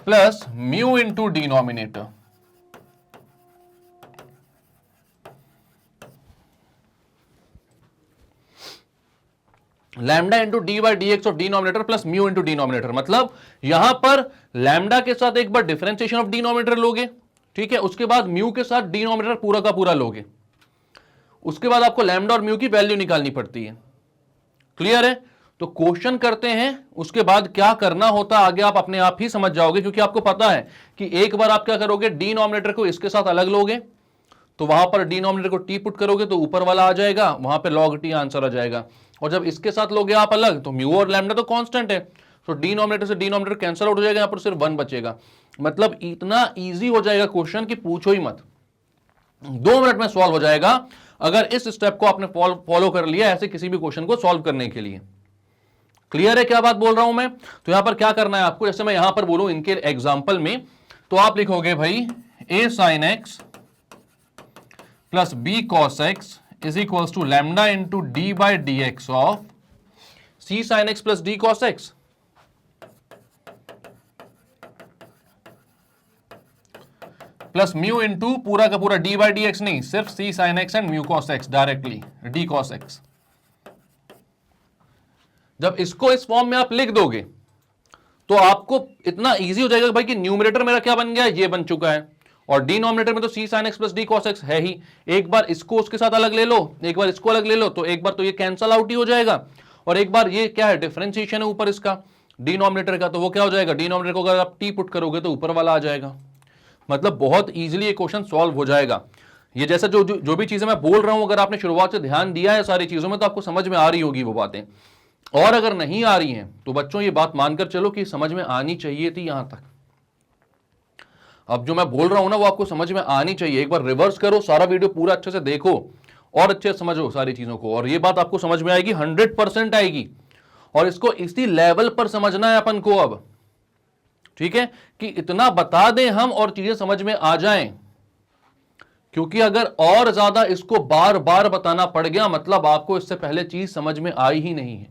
plus mu into denominator। Lambda into D by D x of denominator plus mu into denominator, मतलब यहां पर lambda के साथ एक बार डिफरेंशिएशन ऑफ डिनोमिनेटर लोगे, ठीक है, उसके बाद म्यू के साथ डिनोमिनेटर पूरा का पूरा लोगे, उसके बाद आपको लैम्डा और म्यू की वैल्यू निकालनी पड़ती है। क्लियर है? तो क्वेश्चन करते हैं, उसके बाद क्या करना होता है आगे आप अपने आप ही समझ जाओगे, क्योंकि आपको पता है कि एक बार आप क्या करोगे, डिनोमिनेटर को इसके साथ अलग लोगे, तो वहां पर डिनोमिनेटर को टी पुट करोगे तो ऊपर वाला आ जाएगा, वहां पे log t आंसर आ जाएगा, और जब इसके साथ लोगे आप अलग तो म्यू और लैम्डा तो कांस्टेंट है, तो डिनोमिनेटर से डिनोमिनेटर कैंसिल आउट हो जाएगा, यहां पर सिर्फ 1 बचेगा। मतलब इतना इजी हो जाएगा क्वेश्चन कि पूछो ही मत, 2 मिनट में सॉल्व हो जाएगा अगर इस स्टेप को आपने फॉलो कर लिया ऐसे किसी भी क्वेश्चन को सॉल्व करने के लिए। क्लियर है क्या बात बोल रहा हूं मैं? तो यहां पर क्या करना है आपको, जैसे मैं यहां पर बोलूं इनके एग्जांपल में, तो आप लिखोगे भाई a sin x plus b cos x is equals to lambda into D by D x of c sin x plus d cos x plus mu into पूरा का पूरा डी बाई डी एक्स नहीं, सिर्फ c sin x and mu cos x directly d cos x। जब इसको इस form में आप लिख दोगे तो आपको इतना इजी हो जाएगा भाई कि न्यूमरेटर मेरा क्या बन गया, ये बन चुका है, और डिनोमिनेटर में तो c sin x plus d cos x है ही, एक बार इसको उसके साथ अलग ले लो, एक बार इसको अलग ले लो, तो एक बार तो ये कैंसल आउट ही हो जाएगा, और एक बार ये क्या है डिफरेंशिएशन है ऊपर इसका डिनोमिनेटर का, तो वो क्या हो जाएगा, डिनोमिनेटर को अगर आप t पुट करोगे तो ऊपर वाला आ जाएगा। मतलब बहुत इजीली ये क्वेश्चन सॉल्व हो जाएगा। ये जैसा जो भी चीजें मैं बोल रहा हूं, अगर आपने शुरुआत से ध्यान दिया है सारी चीजों में तो आपको समझ में आ रही होगी वो बातें, और अगर नहीं आ रही हैं तो बच्चों ये बात मानकर चलो कि समझ में आनी चाहिए थी यहां तक। अब जो मैं बोल रहा हूं ना वो आपको समझ में आनी चाहिए, एक बार रिवर्स करो, सारा वीडियो पूरा अच्छे से देखो और अच्छे से समझो सारी चीजों को, और ये बात आपको समझ में आएगी, 100% आएगी, और इसको इसी लेवल पर समझना है अपन को अब, ठीक है, कि इतना बता दें हम और चीजें समझ में आ जाएं, क्योंकि अगर और ज्यादा इसको बार बार बताना पड़ गया मतलब आपको इससे पहले चीज समझ में आई ही नहीं है,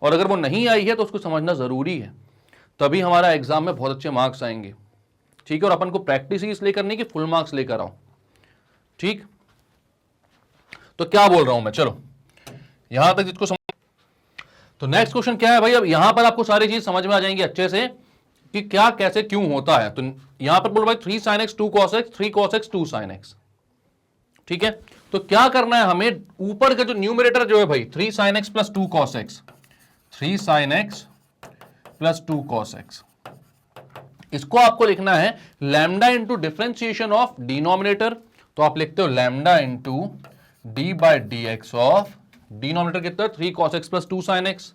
और अगर वो नहीं आई है तो उसको समझना जरूरी है, तभी हमारा एग्जाम में बहुत अच्छे मार्क्स आएंगे, ठीक है। और अपन को प्रैक्टिस ही इसलिए करनी कि फुल मार्क्स लेकर आओ, ठीक। तो क्या बोल रहा हूं मैं, चलो यहां तक जिसको समझ, तो नेक्स्ट क्वेश्चन क्या है भाई, अब यहां पर आपको सारी चीज समझ में आ जाएंगी अच्छे से कि क्या कैसे क्यों होता है। तो यहां पर बोलो भाई 3 sin x 2 cos x 3 cos x 2 sin x, ठीक है। तो क्या करना है हमें, ऊपर का जो न्यूमरेटर जो है भाई 3 sin x plus 2 cos x, 3 sin x plus 2 cos x, इसको आपको लिखना है lambda into differentiation of denominator, तो आप लिखते हो lambda into D by D x of denominator कितना 3 cos x plus 2 sin x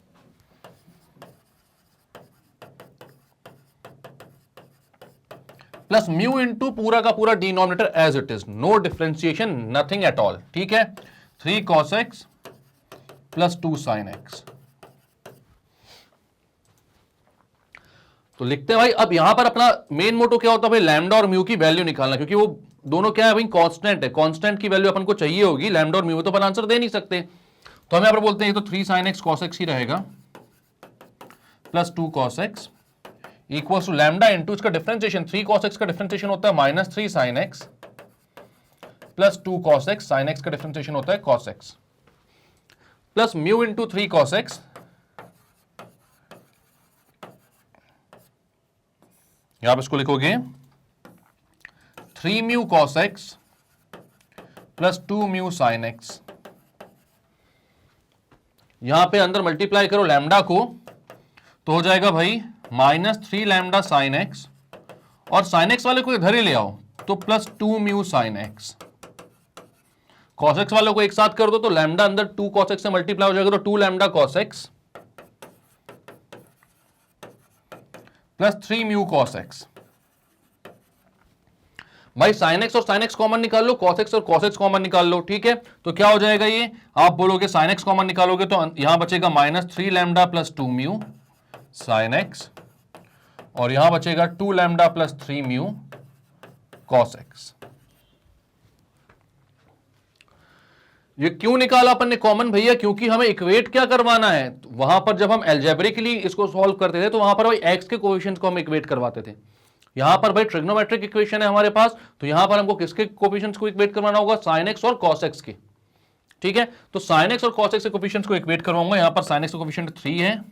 plus mu into पूरा का पूरा denominator as it is, no differentiation, nothing at all, ठीक है। 3 cos x plus 2 sin x। तो लिखते हैं भाई, अब यहां पर अपना मेन मोटो क्या होता है भाई, लैम्डा और म्यू की वैल्यू निकालना, क्योंकि वो दोनों क्या है भाई, कांस्टेंट है, कांस्टेंट की वैल्यू अपन को चाहिए होगी, लैम्डा और म्यू तो अपन आंसर दे नहीं सकते। तो हम यहां पर बोलते हैं तो 3 sin x cos x ही रहेगा plus 2 cos x equals to lambda into इसका डिफरेंशिएशन, 3 cos x का डिफरेंशिएशन होता है -3 sin x plus 2 cos x, sin x का डिफरेंशिएशन होता है cos x plus mu into 3 cos x, यहां पर इसको लिखोगे 3 mu cos x plus 2 mu sin x। यहां पे अंदर मल्टीप्लाई करो लैम्डा को, तो हो जाएगा भाई -3 लैम्डा sin x, और sin x वाले को इधर ही ले आओ तो plus 2 mu sin x। cos x वालों को एक साथ कर दो तो लैम्डा अंदर 2 cos x से मल्टीप्लाई हो जाएगा, तो 2 lambda cos x plus 3 mu cos x। भाई sin x और sin x कॉमन निकाल लो, cos x और cos x कॉमन निकाल लो, ठीक है। तो क्या हो जाएगा ये, आप बोलोगे sin x कॉमन निकालोगे तो यहां बचेगा -3 lambda plus 2 mu sin x, और यहां बचेगा 2 lambda plus 3 mu cos x। ये क्यों निकाला अपन ने कॉमन भैया, क्योंकि हमें इक्वेट क्या करवाना है, वहां पर जब हम अलजेब्रिकली इसको सॉल्व करते थे तो वहां पर भाई x के कोएफिशिएंट्स को हम इक्वेट करवाते थे। यहां पर भाई ट्रिग्नोमेट्रिक इक्वेशन है हमारे पास, तो यहां पर हमको किसके कोएफिशिएंट्स को इक्वेट करवाना होगा, sin x और cos x के, ठीक है। तो sin x और cos x के कोएफिशिएंट्स को इक्वेट करवाऊंगा। यहां पर sin x का कोएफिशिएंट 3 है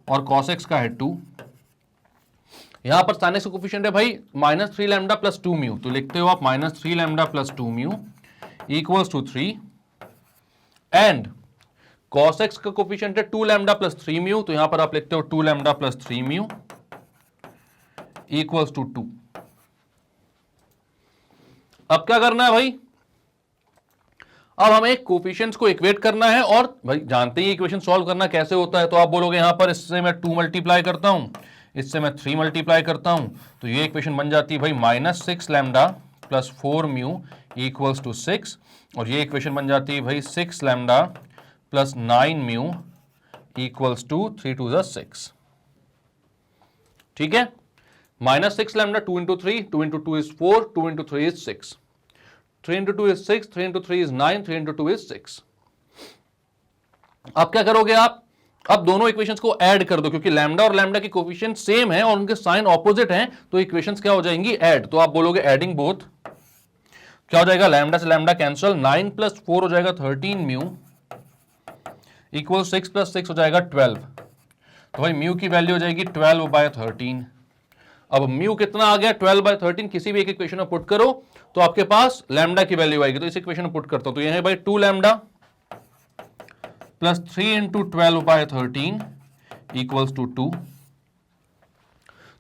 और cos x का है 2। यहां पर sin x का कोएफिशिएंट है भाई -3 लैम्डा प्लस 2 म्यू, तो लिखते हो आप -3 lambda plus 2 mu equals to 3, and cos x का कोएफिशिएंट है 2 लैम्डा प्लस 3 म्यू, तो यहां पर आप लिखते हो 2 lambda plus 3 mu equals to 2। अब क्या करना है भाई, अब हमें कोएफिशिएंट्स को इक्वेट करना है, और भाई जानते ही इक्वेशन सॉल्व करना कैसे होता है। तो आप बोलोगे यहां पर इससे मैं 2 मल्टीप्लाई करता हूं, इससे मैं 3 मल्टीप्लाई करता हूं, तो ये इक्वेशन बन जाती है भाई -6 lambda plus 4 mu equals to 6, और ये इक्वेशन बन जाती है भाई 6 lambda plus 9 mu equals to 3 to the 6, ठीक है। -6 lambda 2 into 3, 2 into 2 is 4, 2 into 3 is 6, 3 into 2 is 6, 3 into 3 is 9, 3 into 2 is 6। अब क्या करोगे आप, अब दोनों इक्वेशंस को ऐड कर दो, क्योंकि लैम्डा और लैम्डा की कोएफिशिएंट सेम है और उनके साइन ऑपोजिट हैं, तो इक्वेशंस क्या हो जाएंगी, ऐड। तो आप बोलोगे एडिंग बोथ, क्या हो जाएगा, लैम्डा से लैम्डा कैंसिल, 9 प्लस 4 हो जाएगा 13 म्यू इक्वल 6 प्लस 6 हो जाएगा 12। तो भाई म्यू की वैल्यू हो जाएगी 12/13। अब म्यू कितना आ गया, 12/13, किसी भी एक इक्वेशन में पुट करो तो आपके पास लैम्डा की वैल्यू आएगी। तो इस इक्वेशन में पुट करता हूं, तो यह है भाई 2 lambda plus 3 into 12/13 equals to 2।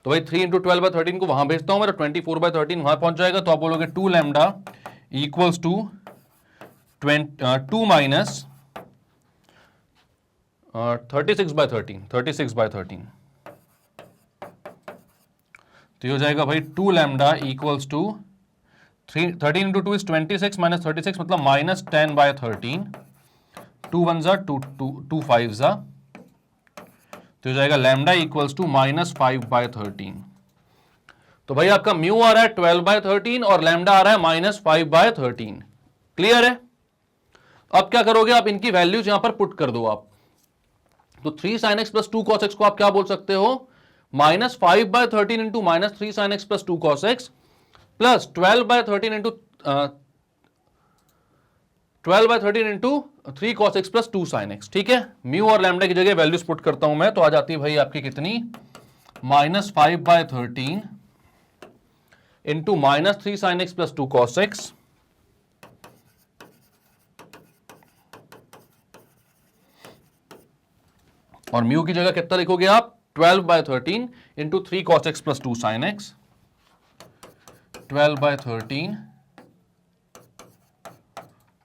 तो भाई 3 इंटू 12/13 को वहां भेजता हूं मैं, तो 24/13 वहां पहुंच जाएगा। तो आप बोलोगे 2 लैम्डा इक्वल्स टू 2 माइनस 36/13। तो ये हो जाएगा भाई 2 lambda equals to 13 into 2 is 26 minus 36 मतलब -10/13, 2 1 जा 2 5 जा, तो हो जाएगा लैम्डा इक्वल्स टू -5/13। तो भाई आपका म्यू आ रहा है 12/13 और लैम्डा आ रहा है -5/13। क्लियर है। अब क्या करोगे आप, इनकी वैल्यूज यहां पर पुट कर दो आप। तो 3 sin x plus 2 cos x को आप क्या बोल सकते हो, -5/13 into -3 sin x plus 2 cos x plus 12/13 into 3 cos x plus 2 sin x, ठीक है। म्यू और लैम्डा की जगह वैल्यूज पुट करता हूं मैं, तो आ जाती है भाई आपकी कितनी, -5/13 into -3 sin x plus 2 cos x और म्यू की जगह कितना लिखोगे आप, 12/13 into 3 cos x plus 2 sin x, 12/13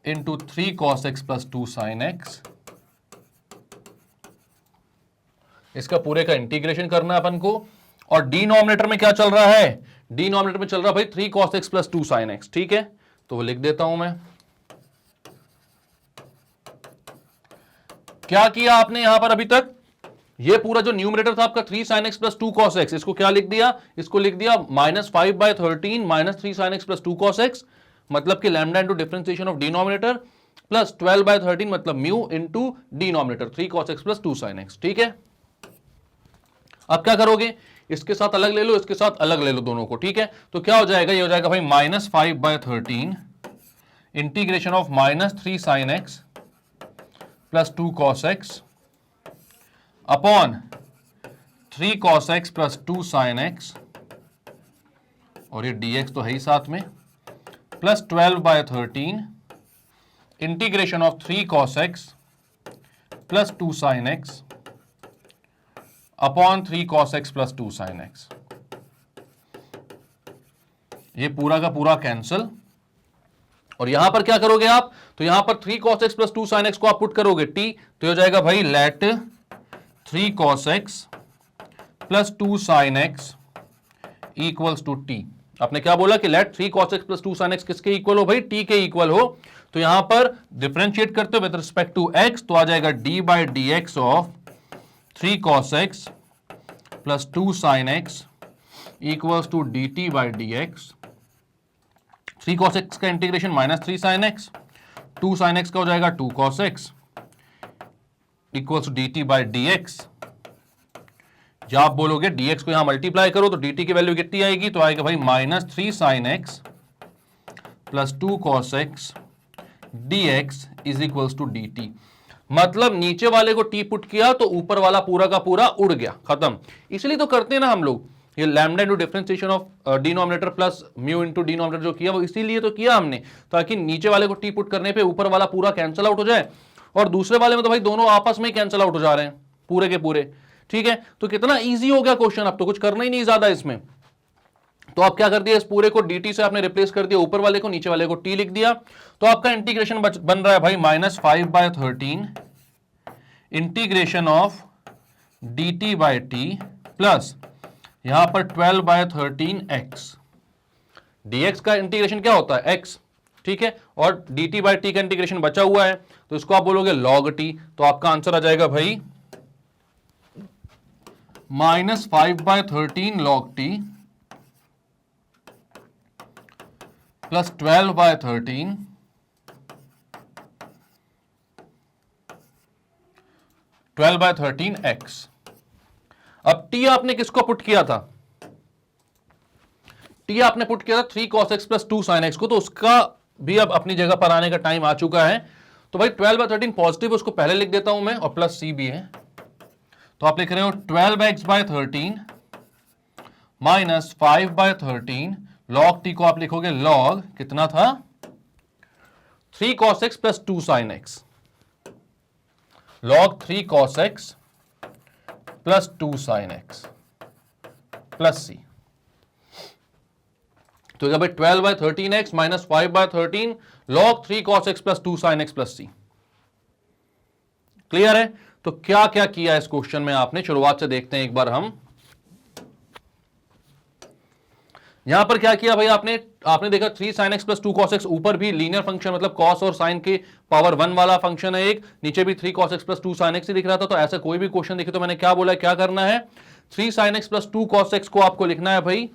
into 3 cos x plus 2 sin x। इसका पूरे का इंटीग्रेशन करना है अपन को, और डिनोमिनेटर में क्या चल रहा है, डिनोमिनेटर में चल रहा है भाई 3 cos x plus 2 sin x, ठीक है, तो वो लिख देता हूं मैं। क्या किया आपने यहां पर अभी तक, ये पूरा जो न्यूमरेटर था आपका 3 sin x plus 2 cos x, इसको क्या लिख दिया, इसको लिख दिया -5/13 minus 3 sin x plus 2 cos x, मतलब कि lambda into differentiation of denominator plus 12/13 मतलब mu into denominator 3 cos x plus 2 sin x, ठीक है। अब क्या करोगे, इसके साथ अलग ले लो, इसके साथ अलग ले लो दोनों को, ठीक है, तो क्या हो जाएगा, ये हो जाएगा भाई -5/13 integration of -3 sin x plus 2 cos x upon 3 cos x plus 2 sin x, और ये dx तो है ही साथ में, plus 12/13 integration of 3 cos x plus 2 sin x upon 3 cos x plus 2 sin x। ये पूरा का पूरा कैंसल, और यहां पर क्या करोगे आप, तो यहां पर 3 cos x plus 2 sin x को आप पुट करोगे t, तो हो जाएगा भाई let 3 cos x plus 2 sin x equals to t। आपने क्या बोला कि let 3 cos x plus 2 sin x किसके इक्वल हो भाई, t के इक्वल हो, तो यहां पर डिफरेंशिएट करते हो विद रिस्पेक्ट टू x, तो आ जाएगा d by D x of 3 cos x plus 2 sin x equals to dt by D x. 3 cos x का integration -3 sin x, 2 sin x का हो जाएगा 2 cos x equals to dt by D x. जब आप बोलोगे dx को यहां multiply करो तो dt की वैल्यू कितनी आएगी, तो आएगा भाई -3 sin x plus 2 cos x dx is equals to dt। मतलब नीचे वाले को t पुट किया तो ऊपर वाला पूरा का पूरा उड़ गया, खत्म। इसलिए तो करते हैं ना हम लोग, ये lambda into differentiation of denominator plus mu into denominator जो किया वो इसीलिए तो किया हमने, ताकि नीचे वाले को t पुट करने पे ऊपर वाला पूरा कैंसिल आउट हो जाए, और दूसरे वाले में तो भाई दोनों आपस में ही कैंसिल आउट हो जा रहे हैं पूरे के पूरे, ठीक है। तो कितना इजी हो गया क्वेश्चन, अब तो कुछ करना ही नहीं ज्यादा इसमें। तो आप क्या कर दिया, इस पूरे को dt से आपने रिप्लेस कर दिया, ऊपर वाले को नीचे वाले को t लिख दिया, तो आपका इंटीग्रेशन बन रहा है भाई -5/13 integration of dt by T plus यहां पर 12/13 x। dx का इंटीग्रेशन क्या होता है x, ठीक है, और dt बाई टी का इंटीग्रेशन बचा हुआ है, तो इसको आप बोलोगे log t, तो आपका आंसर आ जाएगा भाई -5/13 log t प्लस 12/13 x। अब t आपने किसको पुट किया था, t आपने पुट किया था 3 cos x plus 2 sin x को, तो उसका भी अब अपनी जगह पर आने का टाइम आ चुका है। तो भाई 12/13 पॉजिटिव उसको पहले लिख देता हूं मैं, और प्लस c भी है, तो आप लिख रहे हो 12x/13 माइनस 5/13 log t को आप लिखोगे log कितना था 3 cos x plus 2 sin x, log 3 cos x plus 2 sin x plus c। तो क्या भाई 12/13x minus 5/13 log 3 cos x plus 2 sin x plus c। Clear है। तो क्या क्या किया इस क्वेश्चन में आपने, शुरुआत से देखते हैं एक बार हम। यहां पर क्या किया भाई आपने देखा 3 sin x plus 2 cos x, ऊपर भी लीनियर फंक्शन मतलब cos और sin के पावर 1 वाला फंक्शन है एक, नीचे भी 3 cos x plus 2 sin x ही दिख रहा था। तो ऐसा कोई भी क्वेश्चन देखे तो मैंने क्या बोला, क्या करना है, 3 sin x plus 2 cos x को आपको लिखना है भाई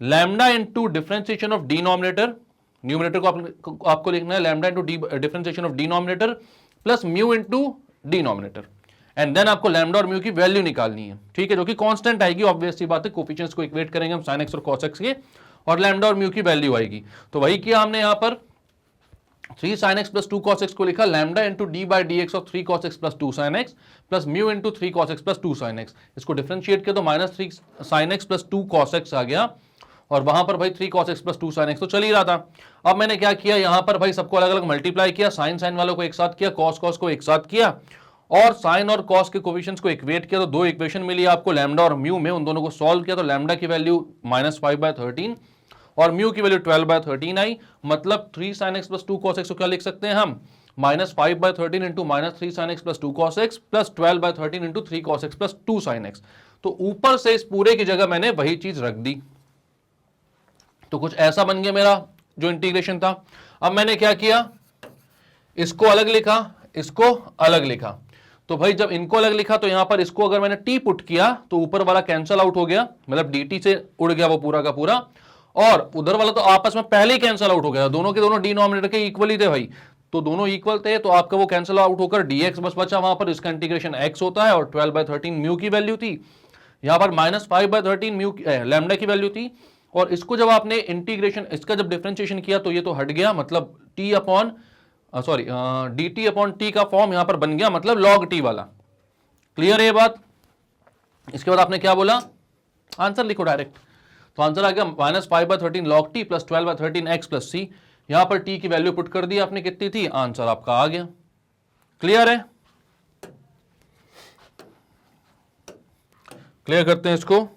lambda into differentiation of denominator, numerator को आपको लिखना है lambda into differentiation of denominator plus mu into denominator, and then आपको लैम्डा और म्यू की वैल्यू निकालनी है, ठीक है, जो कि कांस्टेंट आएगी, ऑब्वियस सी बात है, कोफिशिएंट्स को इक्वेट करेंगे हम sin x और cos x के, और लैम्डा और म्यू की वैल्यू आएगी। तो वही किया हमने यहां पर 3 sin x plus 2 cos x को लिखा lambda into D by D x of 3 cos x plus 2 sin x plus mu into 3 cos x plus 2 sin x। इसको डिफरेंशिएट किया तो -3 sin x plus 2 cos x आ गया, और वहां पर भाई 3 cos x plus 2 sin x तो चल ही रहा था। अब मैंने क्या किया, यहां पर भाई सबको अलग अलग मल्टीप्लाई किया, साइन वालों को एक साथ किया, cos को एक साथ किया, और साइन और cos के कोफिशिएंट्स को इक्वेट किया, तो दो इक्वेशन मिली आपको लैम्डा और म्यू में, उन दोनों को सॉल्व किया तो लैम्डा की वैल्यू -5/13 और म्यू की वैल्यू 12/13 आई। मतलब 3 sin x plus 2 cos x को क्या लिख सकते हैं हम, -5/13 into -3 sin x plus 2 cos x plus 12/13 into 3 cos x plus 2 sin x। तो ऊपर से इस पूरे की जगह मैंने वही चीज रख दी, तो कुछ ऐसा बन गया मेरा जो इंटीग्रेशन था। अब मैंने क्या किया, इसको अलग लिखा, इसको अलग लिखा। तो भाई जब इनको अलग लिखा तो यहां पर इसको अगर मैंने टी पुट किया तो ऊपर वाला कैंसल आउट हो गया, मतलब dt से उड़ गया वो पूरा का पूरा, और उधर वाला तो आपस में पहले ही कैंसल आउट हो गया, दोनों के दोनों डिनोमिनेटर के इक्वल ही थे भाई, तो दोनों इक्वल थे, तो आपका वो कैंसल आउट होकर dx बस बचा वहां पर, इसका इंटीग्रेशन x होता है और 12/13 म्यू की वैल्यू थी, यहां पर -5/13 म्यू लैम्डा की वैल्यू थी। और इसको जब आपने इंटीग्रेशन, इसका जब डिफरेंशिएशन किया तो ये तो हट गया, मतलब t upon dt upon T का फॉर्म यहां पर बन गया, मतलब log t वाला। क्लियर है ये बात? इसके बाद आपने क्या बोला, आंसर लिखो डायरेक्ट, तो आंसर आ गया -5/13 log t plus 12/13 x plus c। यहां पर t की वैल्यू पुट कर दी आपने, कितनी थी, आंसर आपका आ गया। क्लियर है? क्लियर करते हैं इसको।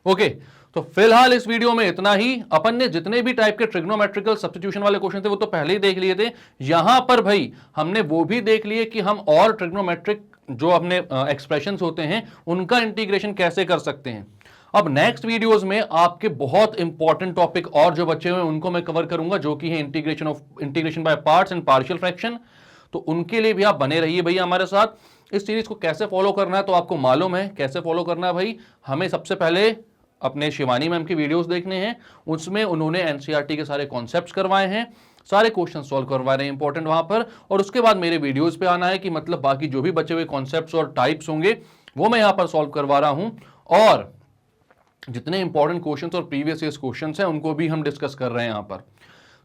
ओके, तो फिलहाल इस वीडियो में इतना ही। अपन ने जितने भी टाइप के ट्रिग्नोमेट्रिकल सब्स्टिट्यूशन वाले क्वेश्चन थे वो तो पहले ही देख लिए थे। यहां पर भाई हमने वो भी देख लिए कि हम और ट्रिग्नोमेट्रिक जो अपने एक्सप्रेशंस होते हैं उनका इंटीग्रेशन कैसे कर सकते हैं। अब नेक्स्ट वीडियोस में आपके बहुत इंपॉर्टेंट टॉपिक और जो बचे हुए उनको मैं कवर करूंगा, जो कि है integration by parts and partial fraction. तो उनके लिए भी आप बने रहिए भैया हमारे साथ। इस सीरीज को कैसे फॉलो करना है तो आपको मालूम है कैसे फॉलो करना है भाई। हमें सबसे पहले अपने शिवानी मैम की वीडियोस देखने हैं, उसमें उन्होंने एनसीईआरटी के सारे कॉन्सेप्ट्स करवाए हैं, सारे क्वेश्चन सॉल्व करवा रहे हैं इंपॉर्टेंट वहां पर, और उसके बाद मेरे वीडियोस पे आना है कि मतलब बाकी जो भी बचे हुए कॉन्सेप्ट्स और टाइप्स होंगे वो मैं यहां पर सॉल्व करवा रहा हूं, और जितने इंपॉर्टेंट क्वेश्चंस और प्रीवियस ईयर क्वेश्चंस हैं उनको भी हम डिस्कस कर रहे हैं यहां पर।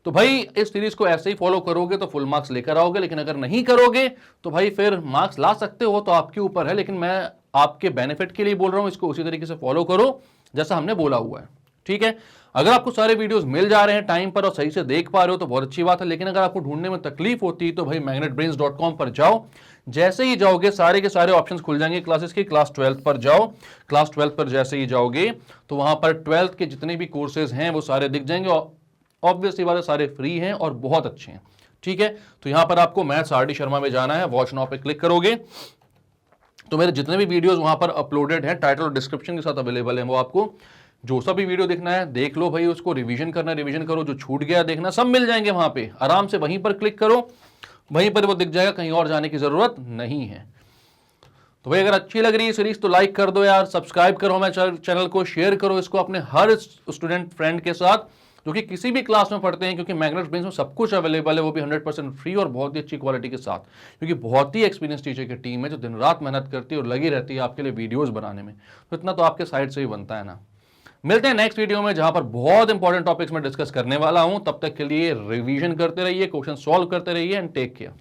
तो भाई इस सीरीज को ऐसे ही फॉलो करोगे तो फुल मार्क्स लेकर आओगे, लेकिन अगर नहीं करोगे तो भाई फिर मार्क्स ला सकते हो तो आपके ऊपर है, लेकिन मैं आपके बेनिफिट के लिए बोल रहा हूं, इसको उसी तरीके से फॉलो करो जैसा हमने बोला हुआ है। ठीक है, अगर आपको सारे वीडियोस मिल जा रहे हैं टाइम पर और सही से देख पा रहे हो तो बहुत अच्छी बात है, लेकिन अगर आपको ढूंढने में तकलीफ होती है तो भाई magnetbrains.com पर जाओ। जैसे ही जाओगे सारे के सारे ऑप्शंस खुल जाएंगे क्लासेस की। क्लास 12th पर जाओ, क्लास 12th पर जैसे ही जाओगे तो वहां पर 12th के जितने भी कोर्सेज हैं वो सारे दिख जाएंगे, और ऑब्वियसली बात है सारे फ्री हैं और बहुत अच्छे हैं। ठीक है, तो यहां पर आपको मैथ्स RD शर्मा में जाना है, वॉच नाउ पे क्लिक करोगे तो मेरे जितने भी वीडियोस वहां पर अपलोडेड हैं टाइटल और डिस्क्रिप्शन के साथ अवेलेबल है, वो आपको जो सा भी वीडियो देखना है देख लो भाई, उसको रिवीजन करना है रिवीजन करो, जो छूट गया देखना, सब मिल जाएंगे वहां पे, आराम से वहीं पर क्लिक करो, वहीं पर वो दिख जाएगा, कहीं और जाने की जरूरत नहीं है। तो भाई अगर अच्छी लग रही है सीरीज तो लाइक कर दो यार, सब्सक्राइब करो हमारे चैनल को, शेयर करो इसको अपने हर स्टूडेंट फ्रेंड के साथ जो कि किसी भी क्लास में पढ़ते हैं, क्योंकि मैग्नेट ब्रेन्स में सब कुछ अवेलेबल है, वो भी 100% फ्री और बहुत ही अच्छी क्वालिटी के साथ, क्योंकि बहुत ही एक्सपीरियंस टीचर की टीम है जो दिन रात मेहनत करती है और लगी रहती है आपके लिए वीडियोस बनाने में। तो इतना तो आपके साइड से ही बनता है ना। मिलते हैं नेक्स्ट वीडियो में जहां पर बहुत इंपॉर्टेंट टॉपिक्स में डिस्कस करने वाला हूं। तब तक के लिए रिवीजन करते रहिए, क्वेश्चन सॉल्व करते रहिए एंड टेक केयर।